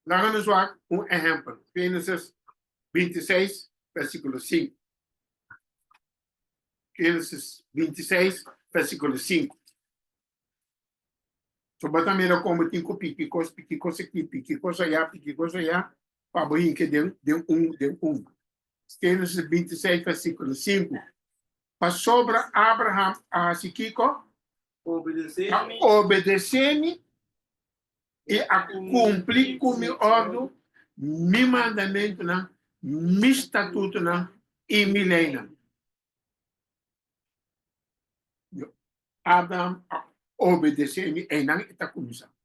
Vamos ver exemplo. Gênesis 26, versículo 5. Gênesis 26, versículo 5. So, bata mera como tinko pikikos allá, para boir que de um. Gênesis 26, versículo 5. Para sobra Abraham a Siquico, obedecer-me e a cumprir com meu ordem, meu mandamento, meu estatuto e minha lei. Abraham obedecer-me e não está começando.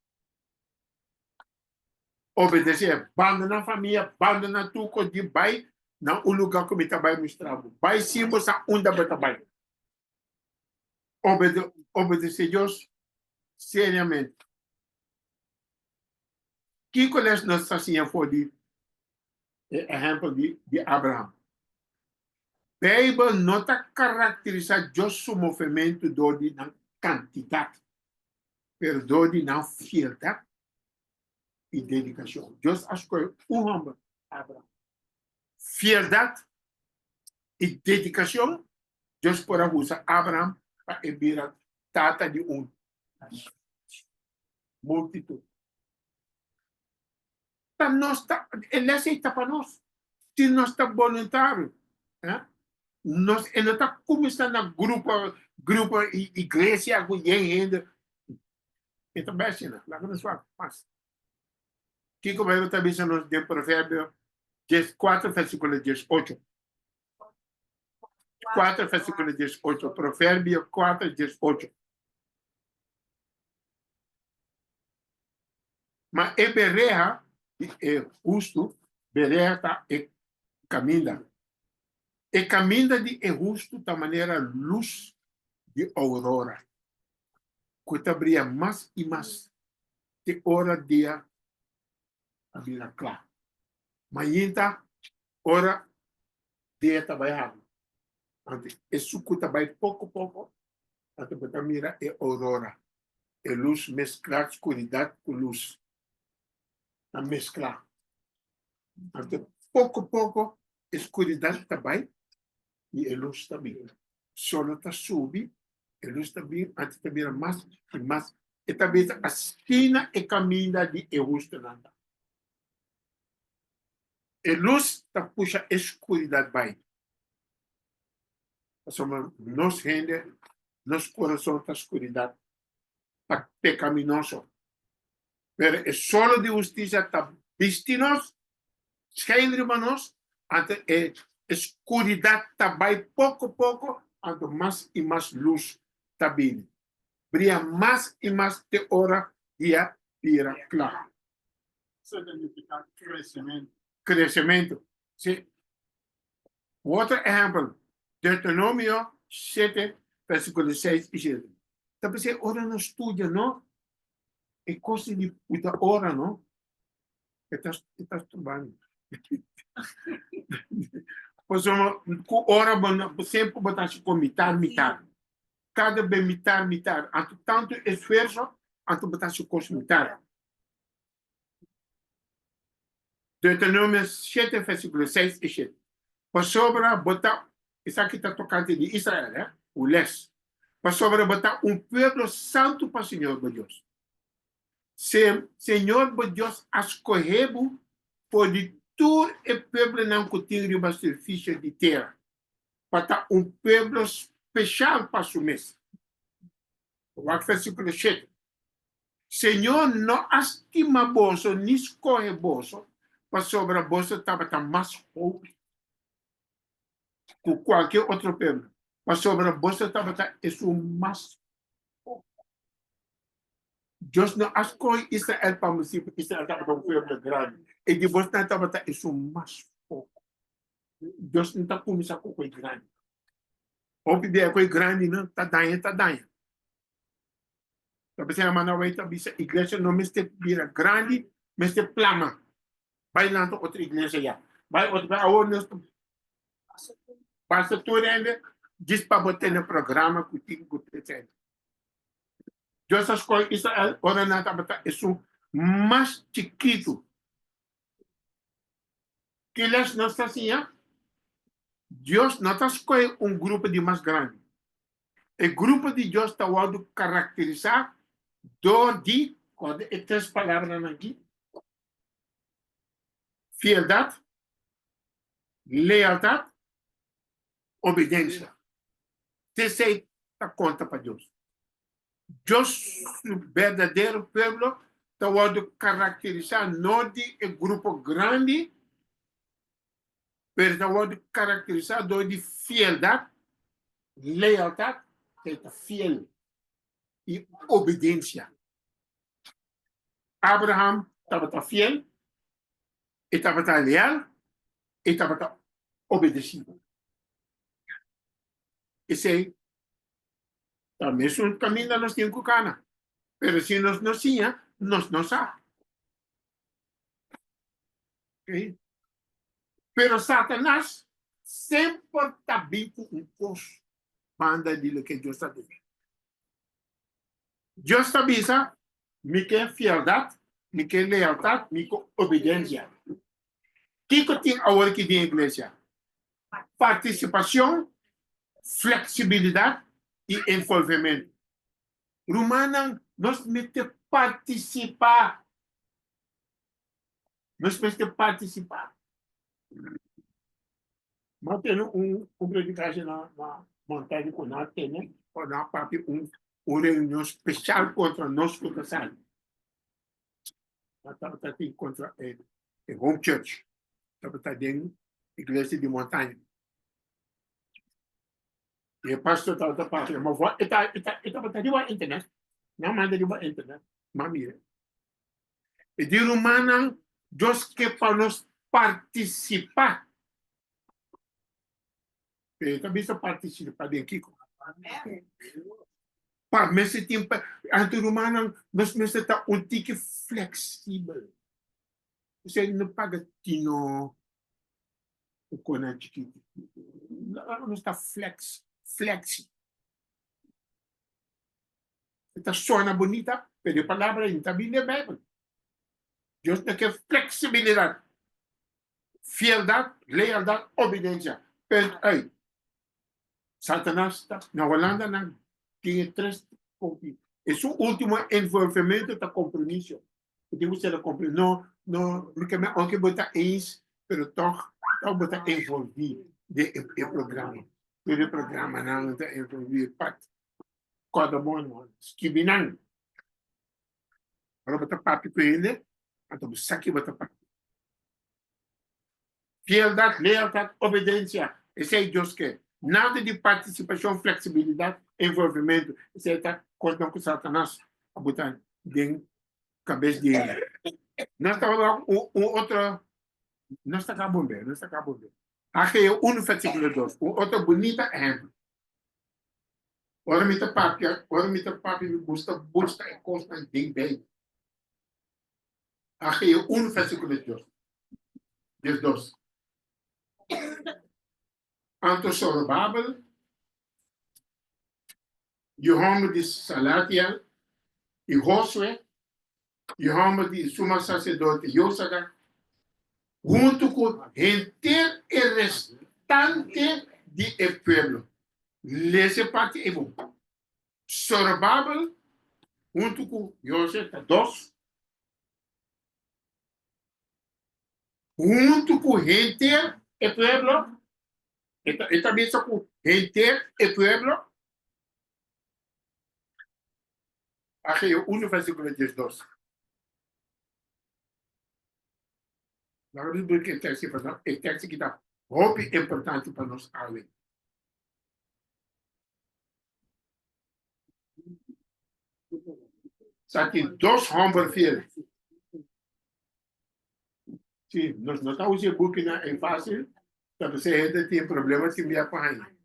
Obedecer, banda na família, banda na tuco de bai, não o lugar que me trabalha mostrar. Bai sim, você onde vai trabalhar. Obedecer a Deus seriamente. Que colégio nós fazíamos for de exemplo de Abraham? Bíblia não está caracterizando Deus o movimento de quantidade, mas de fidelidade e dedicação. Deus escolheu homem, Abraham. Fidelidade e dedicação, Deus pode usar Abraham para virar tata de multitud. Ele aceita para nós. Se nós estamos voluntários, ele está começando a grupo igreja, com ainda. Então, bem assim, lá que nós fazemos. Que como eu também se nos de Provérbio 4, versículo 18. 4, versículo 18. Provérbio 4, 18. Mas é berreja, é justo, berreja está caminha. E caminha de é justo da maneira luz de aurora. Que brilha mais e mais de hora dia a vida clara. Mas ainda hora dia trabalhando. Isso que trabalha pouco, até para mira é aurora. É luz mesclar escuridade com luz. A mesclar. Até pouco, escuridade também e a luz também. Solo está subindo, a luz também, antes também mais e mais. E também a esquina e caminha de justo nada. A luz está puxa a escuridade bem. Nos rende, nos coração da escuridade, está pecaminoso. Mas é solo de justiça está vistinos, schijnbaar para nós, ante a escuridade está bem pouco, ante mais e mais luz está vindo. Brilha mais e mais de hora dia vira claro. Isso significa crescimento. Crescimento. Sim. Outro exemplo, Deuteronômio 7, versículo 6 e 7. Então, você ora no estudo, não? E coisa de muita hora, não? Está estudando. Pois ora, sempre botar-se com metade. Cada vez metade. Tanto esforço, tanto botar-se com metade. Deuteronômio 7, versículo 6 e 7. Para sobra, botar, isso aqui está tocando de Israel, o les. Para sobra, botar povo santo para o Senhor, meu Deus. Senhor, meu Deus, escolheu por de todo o povo não que tem uma superfície de terra. Para estar povo especial para o mês. O versículo 7. Senhor, não estima bolso, nem escolhe bolso, para sobre a bolsa estava mais pobre que qualquer outro pueblo. Para sobre a bolsa estava isso mais pobre. Deus não escolhe Israel para município, Israel estava um pueblo grande. E depois estava isso mais pobre. Deus não está começando com coisa grande. Ou pedir coisa grande, não, está danha, está danha. Então, você a igreja não me vira grande, mas se plama. Vai lá outra igreja já. Vai outra, passa tudo ainda, diz para botar no programa que tem que ter. Deus escolhe Israel, ora não está isso mais chiquito. Que eles não estão assim, Deus não está escolhendo grupo de mais grande. O grupo de Deus está caracterizar de três palavras aqui: fieldade, lealdade, obediência. Você está conta para Deus. Deus, o verdadeiro povo, está caracterizar não de grupo grande, mas está caracterizar de fieldade, lealdade, está fiel e obediência. Abraham estava fiel, estava leal, estava obedecido. Esse também é um caminho que nós temos que cana. Mas se nós não tínhamos, nós não sabemos. Okay? Mas Satanás sempre está bem com coisa. Manda de que Deus está dizendo. Deus está dizendo, me quer fieldade, me quer lealdade, me quer obediência. O que tem agora aqui na igreja? Participação, flexibilidade e envolvimento. Romana, nós temos participar. Nós temos participar. Nós temos predicagem na montanha com nós, temos uma reunião especial contra nós que casamos. Nós estamos contra a Home Church. Estamos dentro da igreja de montanha. E o pastor estava falando, mas estava na internet. Não manda de internet. Mamira. E de Romana, Deus quer para nós participar. E também se participar de Kiko. Para esse tempo, ante Romana, nós necessitamos tique flexível. Você não paga tino o conante que não está flexi. Está sona bonita, pero a palavra não está bem na Bíblia. Deus não quer flexibilidade, fieldade, lealdade, obediência. Pero, Satanás está na Holanda, não tem três pontos. Esse último envolvimento está compromisso. Digo se ele compromisso. Não, porque aunque botar isso, pero toch botar envolvido de programa. O programa não está envolvido. Cada bom, esquibinan. Agora botar papi com ele, então saque botar papi. Fieldade, lealdade, obediência. Esse é Deus quer. Nada de participação, flexibilidade, envolvimento. Esse está contando com Satanás a botar dentro da cabeça dele. Nós estamos outro. Nós estamos acabando. Aqui é um versículo 2. Outro bonito exemplo. Ora me papi busca e consta bem. Aqui é um versículo 2. Anto Zorobabel, Johannes de Salatiel, e Josué, Johannes de suma sacerdote Yosaga, junto com gente e restante de pueblo. Lese parte é bom. Zorobabel, junto com Josué, 2. Junto com gente e pueblo. E também só com gente e pueblo. Aqui é o versículo 2. Laat ons boek een tekstje van een tekstje die dat hoop importante para nós allen. Sati dos homem sim, nós não estamos usando book na é fácil, para você tem problema que me apanha.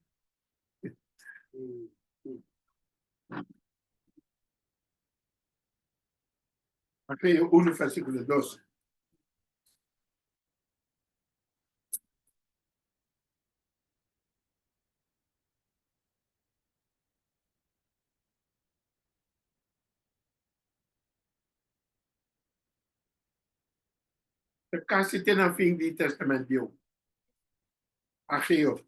Aqui 1 versículo 12. Casi tem no fim do testamento de Ageu.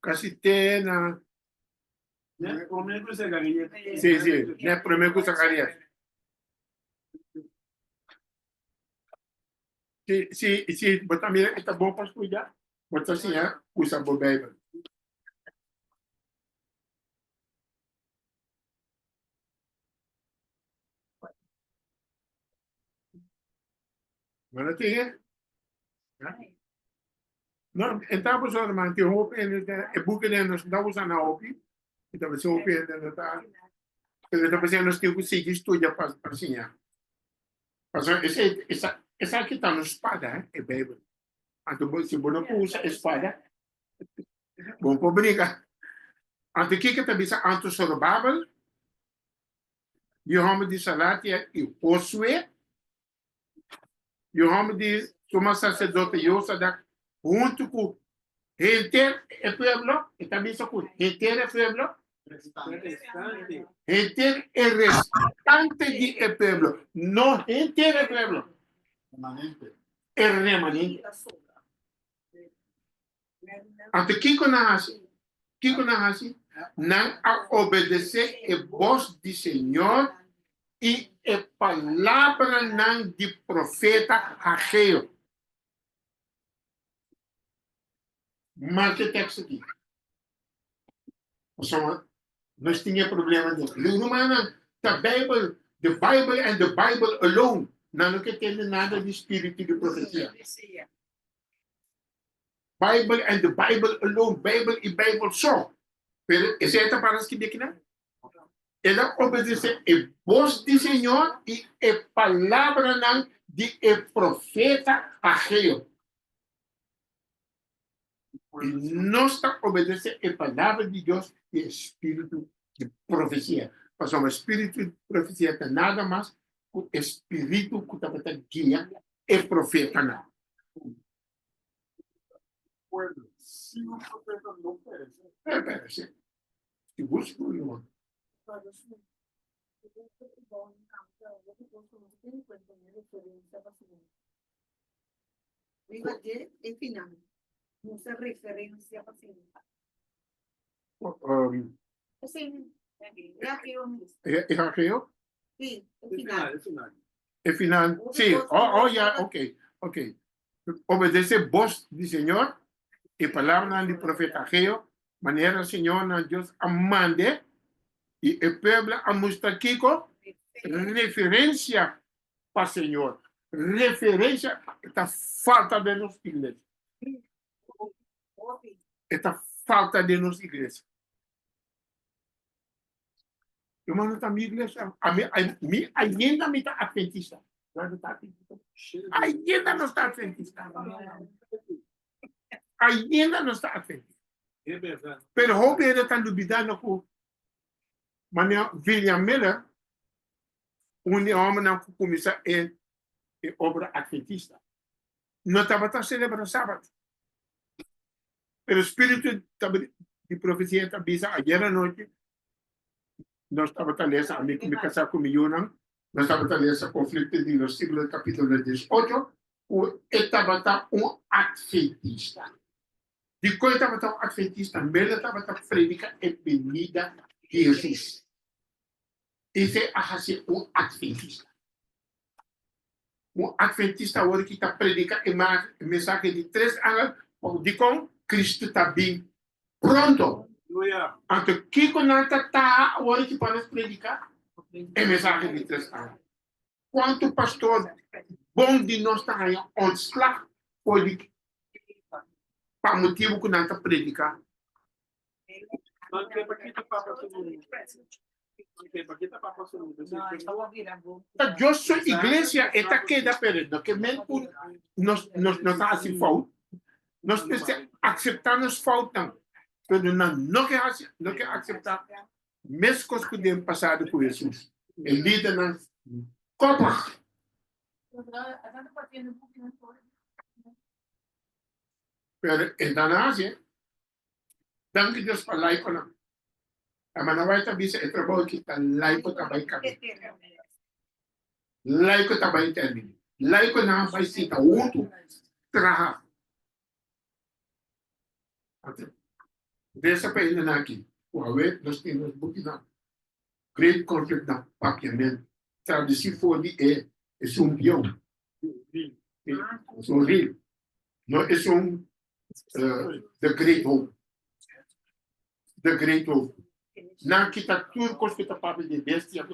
Casi tem na Né? O mesmo Zacarias. sim, sim, né, primeiro com Zacarias. Se botar mira, está bom para cuidar. Botar assim, usa a Bíblia. Maar dat is ja. Nou, en daar was er maar die hoop en het boeken en dat was aan de hoop. Dat was hoop en dat was een stuk que se estuda para ensinar. Mas essa aqui está no espada, é Bíblia. Então, se você não usa espada, bom para brigar. Então, o que está dizendo antes sobre a Bíblia? Johannes de Salatia e Josué. Johannes de como sacerdote Yosadak, junto com o pueblo, e também só com o pueblo, Restante. el restante del pueblo, no entero el pueblo, el remanente. Ante Kiko Nahasi, não a obedecer a voz do Senhor e a palavra não de profeta Ageu. Marque o texto aqui. Nós tínhamos problema de the Bible and the Bible alone. Não que tem nada de espírito de profecia. Bible and the Bible alone. Bible e Bible só. Pero esse é para os que dizem, né? Ela obedece a voz do Senhor e a palavra não de profeta Ageu. E nós obedecemos a palavra de Deus e espírito de profecia. Mas o espírito de profecia é nada mais o espírito que está guia é profeta não. Se o profeta não perece. Perece. Se busca o irmão. Viva de en final. No se referencia a paciente. Sí, ya que yo me É Ageu? sí, en É final. final. É final. Sim, já, ok. Obedece a voz do Senhor e a palavra do profeta Ageu, maneira o Senhor, Deus, amande e o povo a mostrar Kiko, referência para o Senhor. Referência da falta de nossa igreja. Esta falta de nossa igreja. Irmão, está minha igreja. Ainda me está adventista. Ainda não está adventista. Ainda não está adventista. É verdade. Pero hope ele está duvidando com William Miller, homem que começou a obra adventista. Não estava celebrando sábado. Pero o espírito de profecia está bisa ayer à noite. Nós estávamos a ler, a mim que me casar com Milhona, nós estávamos a ler esse conflito de versículo capítulo 18, o estava adventista. De coisa estava adventista, ele estava a predicar a venida de Jesus. Esse é adventista. Adventista agora que está predicando a mensagem de 3 anos, de como Cristo está bem pronto. Então, que quando está agora que para predicar a mensagem de 3 anos. Quanto pastor bom die nós está em ontslag voor die para motivo que não predicar. Mas que para que tá passando? Que para que tá passando? No, estamos virando. Eu sou igreja está queda perto que men nós está assim fout. Nós precisamos aceitar nos faltam. Mas não quer aceitar mesmo coisas que têm passado com Jesus. E lida na copa. Pero então assim, danke Deus para lá e para mas não vai estar bisa é trabalho que está lá e para vai caber. Lá e para vai terminar. Lá e para não vai ser outro trabalho. Dessa para ele aqui, o haver nós temos buquina great conflict na papiamento. Traduzir for de é um peão. É um rio. Não é the great hope. The great hope. Na kita tudo coisa que está papel de bestia,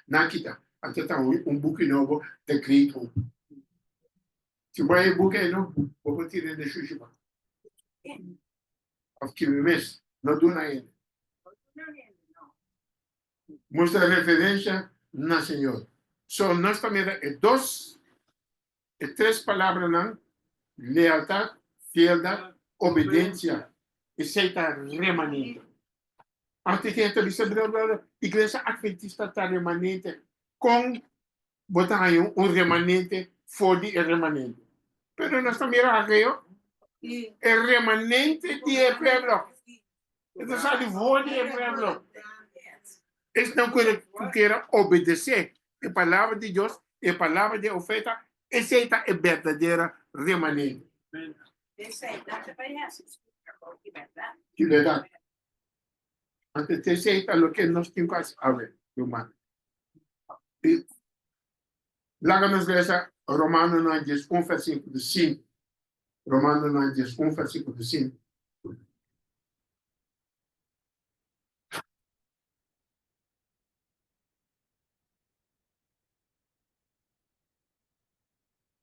na kita até tá book novo, the great hope. Se vai book é não, vou tirar de chuva. Of que mes, não do na ele. Mostra referência na Senhor. So nós também é três palavras não, lealdade, fialdade, obediência e seita remanente. Antes que a igreja adventista está remanente com botar aí remanente for de remanente. Pero nós também arreo el remanente de pueblo. Entonces al voz de pueblo. Es no quiere obedecer la palabra de Dios, la palabra de oferta, esa es la verdadera remanente. Que verdad. Antes de ser lo que nos tenemos a ver, humano. Láganos de esa Romano 9, 1, versículo 5. Romano 9, 1, versículo 5.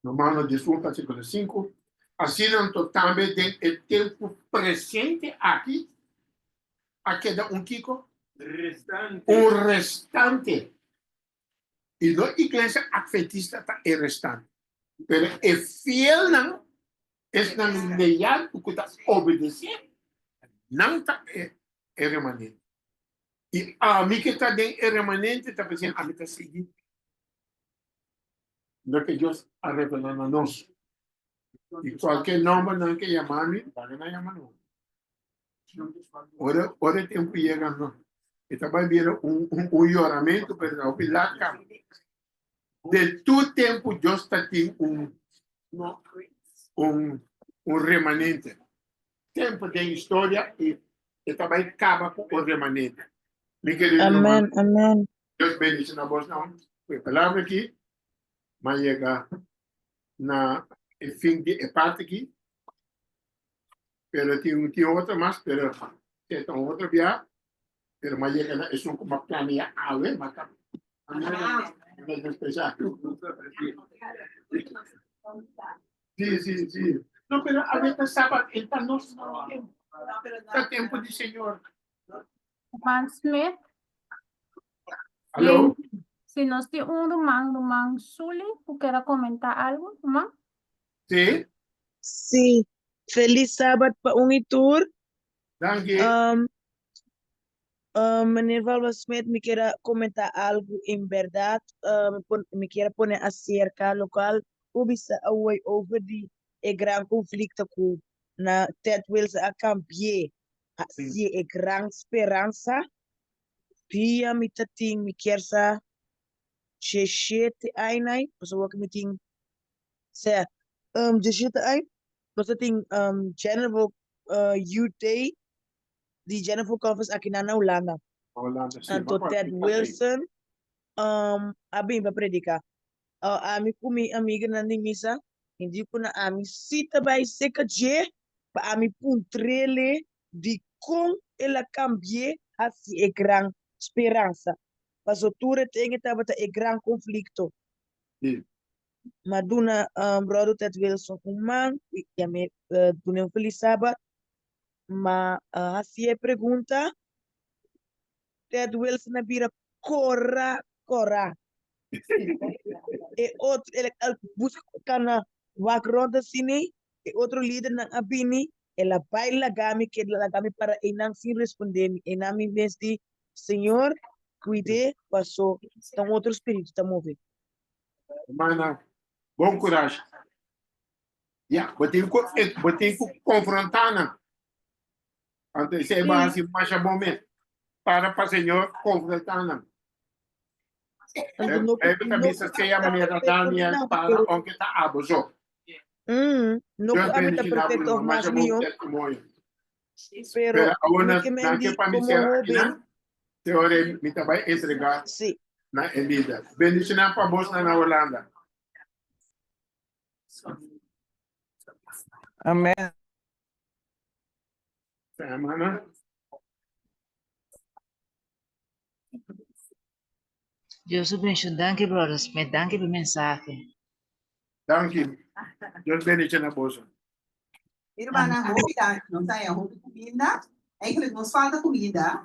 Romano 1, versículo 5. Assim, também tem o tempo presente aqui. Aqui dá Kiko. Restante. Restante. E a igreja adventista está restante. Mas é fiel, não. É não leal, porque está obedecendo. Não está remanente. E a mim que está dentro remanente, está pensando, a mim está seguindo. Lo que Deus ha revelado a nós. E qualquer nome não que chamar-me, vai não chamar não. Ora tempo chega não. E também vira oramento para o pilar. De todo tempo Deus está tendo remanente. Tempo de história e também acaba com o remanente. Amém, amém. Deus bendice na voz não. A palavra aqui. Mas chega na fim de parte aqui, pero tem outra mais, pero tem outra via, pero mas chega na é como planear a ver, mas tá. Sim. Não, pero a gente sabe, então nós não temos. Está tempo de Senhor. Man Smith, Alô? si nos dio un rumang Zuli, ¿tú quieres comentar algo, rumang? Sim, Sim, feliz sábado para Unitur. danke. Meneer Valva Smith, me quer comentar algo em verdade. Me quer pôr acerca local, ubisa away over the grande conflito com na Ted Wills a cambiar. Se é grande esperança, pia me tating me quer sa chechete ainai, pessoa que me ting se chechete ai, você tem General Youth Day, die Jennifer Conference aqui na Holanda. Holanda, sim. Anto Ted Wilson, abim para predicar. Ami kumi amiga na misa, hindi ko na ami sita by seka je, pa ami puntrele di com ela cambie assim é grande esperança. Mas o tour tem que estar é grande conflito. Sim. Maduna brother Ted Wilson man, ya me doen un feliz sábado, ma hacía pregunta, Ted Wilson na bira cora. E outro, ele busca na wakronda sini, e outro líder na abini, ela baila gami, que ela gami para enang sin responder, enang investi, Senhor, cuide, passou, então outro espírito está movendo. Mana, bom coragem. Ja, botin ko confrontar na. Antes se base mais a momento para o Senhor confrontar na. Também se a maneira Daniel para onde está abuso. No Yo kami ta perfecto mas milyon, pero ahora que me na que di para mí como ser joven, teoria me vai entregar sí. na Elida. Bendición para vos na Holanda. Amen. Semana. Deus abençoe. Danke, Brother Smith. Danke pela mensagem. Danke. Deus bendiga na bolsa. Irmã, comida, não tá aí, roupa comida. É que nos falta comida,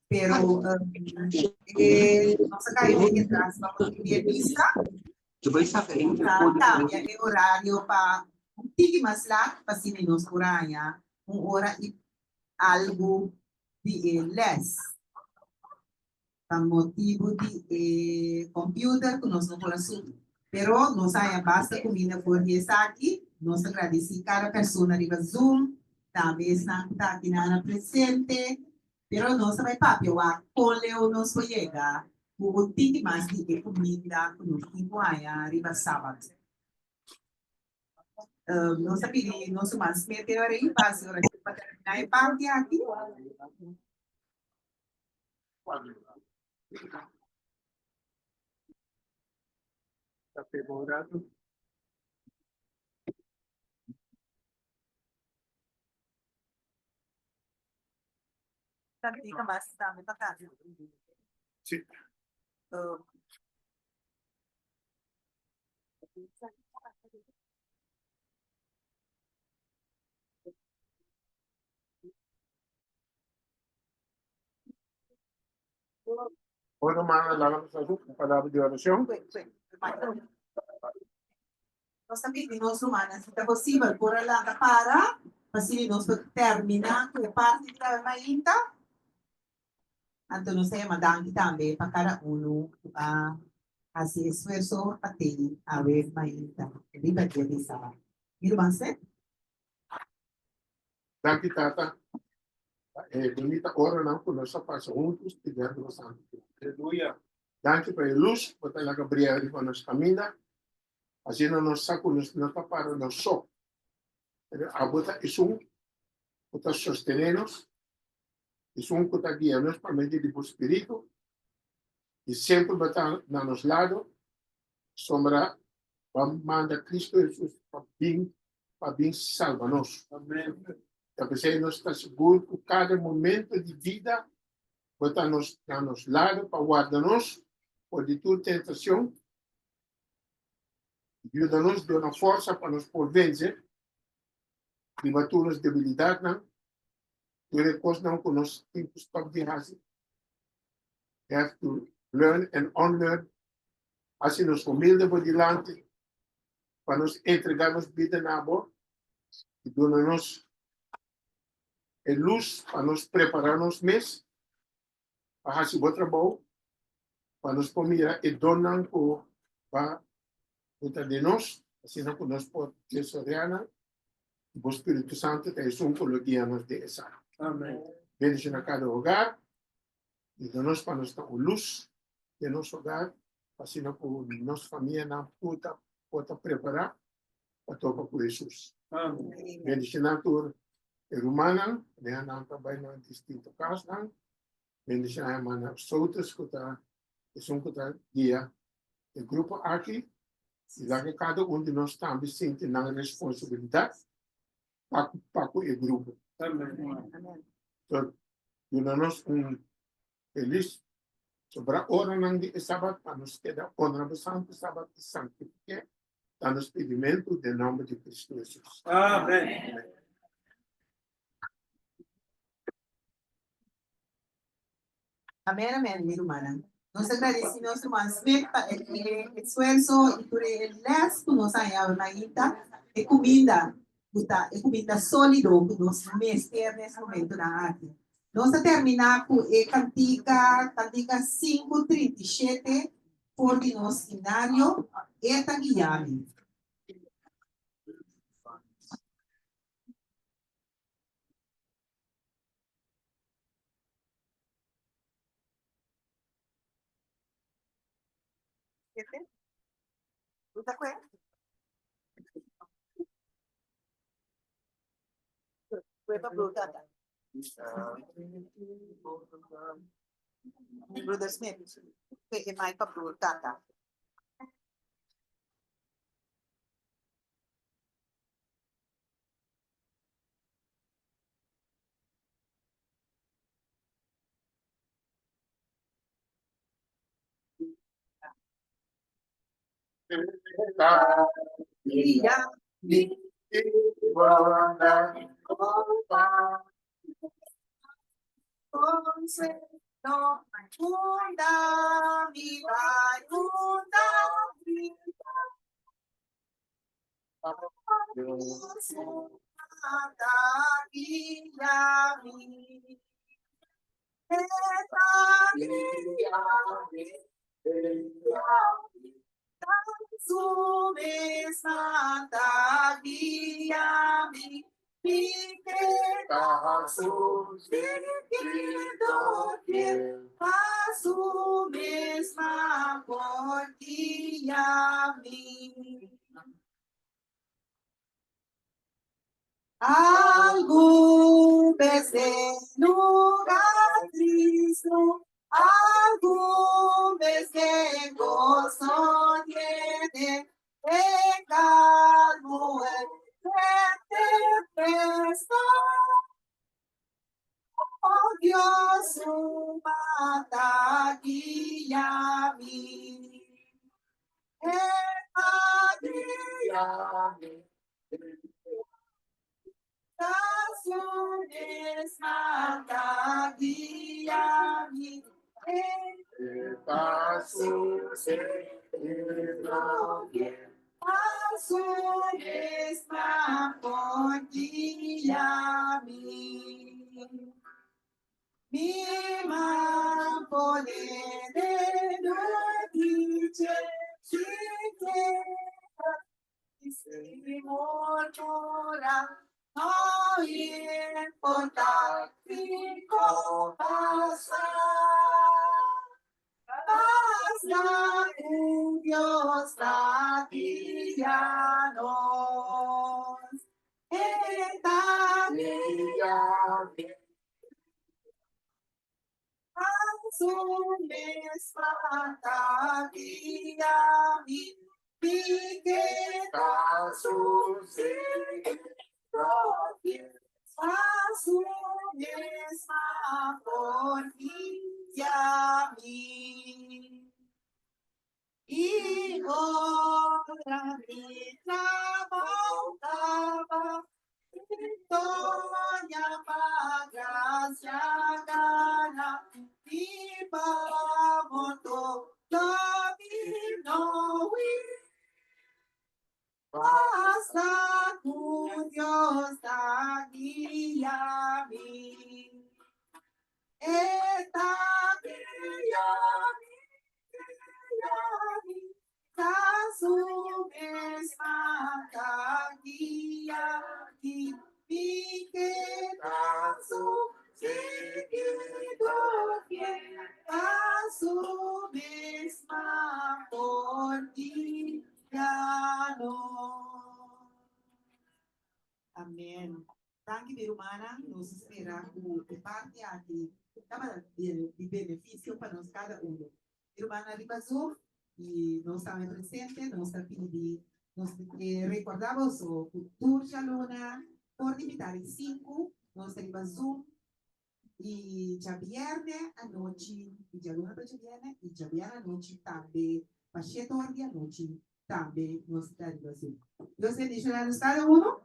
pero nossa caiu que traz para poder vista. Cambia el horario para un tigre más largo para si menos curanha, hora y algo de less. Por motivo de computer que nos no corazón. Pero nos haya basta comida por estar aquí, nos agradecemos cada persona de Zoom, también está aquí nada presente, pero no sabe papi, con Leo nos llega. O tigre mais de comida no Quinguaia, arriba sábado. Não sabia, não se mais meteu aí, base, para terminar a parte aqui. Está demorado. Sabe que mais está me tocando. Sim. Ora, mana, lá vamos fazer uma palavra de oração. Nós também nós humanos, se é possível, por lá para, assim nós terminar com a parte da mainta. Então, nós temos danke também para cada a fazer esforço para ter a ver mainta. Viva dia de sábado. Irmã, você? Danke, Tata. Bonita hora não que nós passamos juntos, pedindo o Santo. Aleluia. Danke pela luz, por ela que brilha para nós caminhar. Assim não nos saco, não está para nós só. A bota é que está sostenendo-nos, é que está guiando-nos para meio do Espírito, e sempre vai estar a nosso lado, sombra, manda Cristo Jesus para vir salvar-nos. Amém. Então, nós estamos seguros que cada momento de vida vai estar a nosso lado para guardar-nos por de toda tentação, ajuda-nos, dá uma força para nos por vencer, priva todas as debilidades, todas as coisas que nós temos que stop de fazer. We have to learn and unlearn. Assim, nos humilde por diante, para nos entregarmos vida na boa, e dona-nos a luz para nos prepararmos mesmo, para fazer o trabalho, para nos comer e donar para cuidar de nós, assim que nós podemos tesorear, e o Espírito Santo é que guia-nos de essa. Amém. Bendição a cada hogar, e dá-nos para nós ter a luz de nosso hogar, assim que nossa família não pode preparar para tocar com Jesus. Amém. Bendição a todos. Rumana, dia nang também no distinto caso, bendição a mana soltas que está, guia o grupo aqui, e lá que cada de nós também sente na responsabilidade para o grupo. Amém. Então, nós feliz sobre a hora de sábado, para nos quedar honorável santo sábado santifique, a los pedimentos del nombre de Cristo Jesús. Amén. Amén, amén, mi hermana. Nos agradecemos, hermano Smith, por el esfuerzo y por el las que nos ha dado e comida, comida sólido que nos mester nesse momento na arte. Nós vamos terminar com a cantiga 537, por o nosso cenário, Eta Guiame. Luta com ele. Foi para Brotata. Brother Smith, foi mais para Brotata. Algum lugar Cristo, algum gozo tiene, calmo presto, oh Dios, su mata guía mi, canciones mata guía mi, canciones mata guía mi pone de noche, si te mortora. No importa si pasa, basta un Dios guianos. Esta guía su misma guía mi que sus a su misma porfía mi. Y ahora mi trabajo, doña gracia gana, y vamos todo camino. Basta tu Dios guía mi, esta guía mi, su misma guía mi, que su seguido fiel, su misma por ti. Amém. Tanque de humana nos espera de parte aqui, de benefício para nós cada um. Irmã Ribazul, e nós estamos presentes, nós recordamos o Cultura Chalona, por limitar em 5, nós Ribazul, e já viernes à noite, e já luna para viernes, e já viernes à noite também, para 7 horas da noite. também nos Estados Brasil. Dus in Israël Estado 1,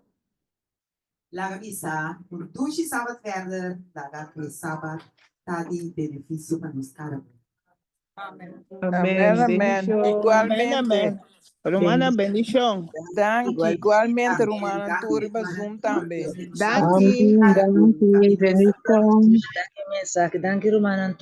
laga isa, por 2 sábado verder, laga 3 sábado, tá de benefício para nos cada um. Amen. Amén, amén. Igualmente. Romana, bendición. Danke, igualmente, Amém. Romana, Danke, turba Romana, Zoom tudo também. bendição. Danke. Danke, bendición. Danke mensaje, danke Romanan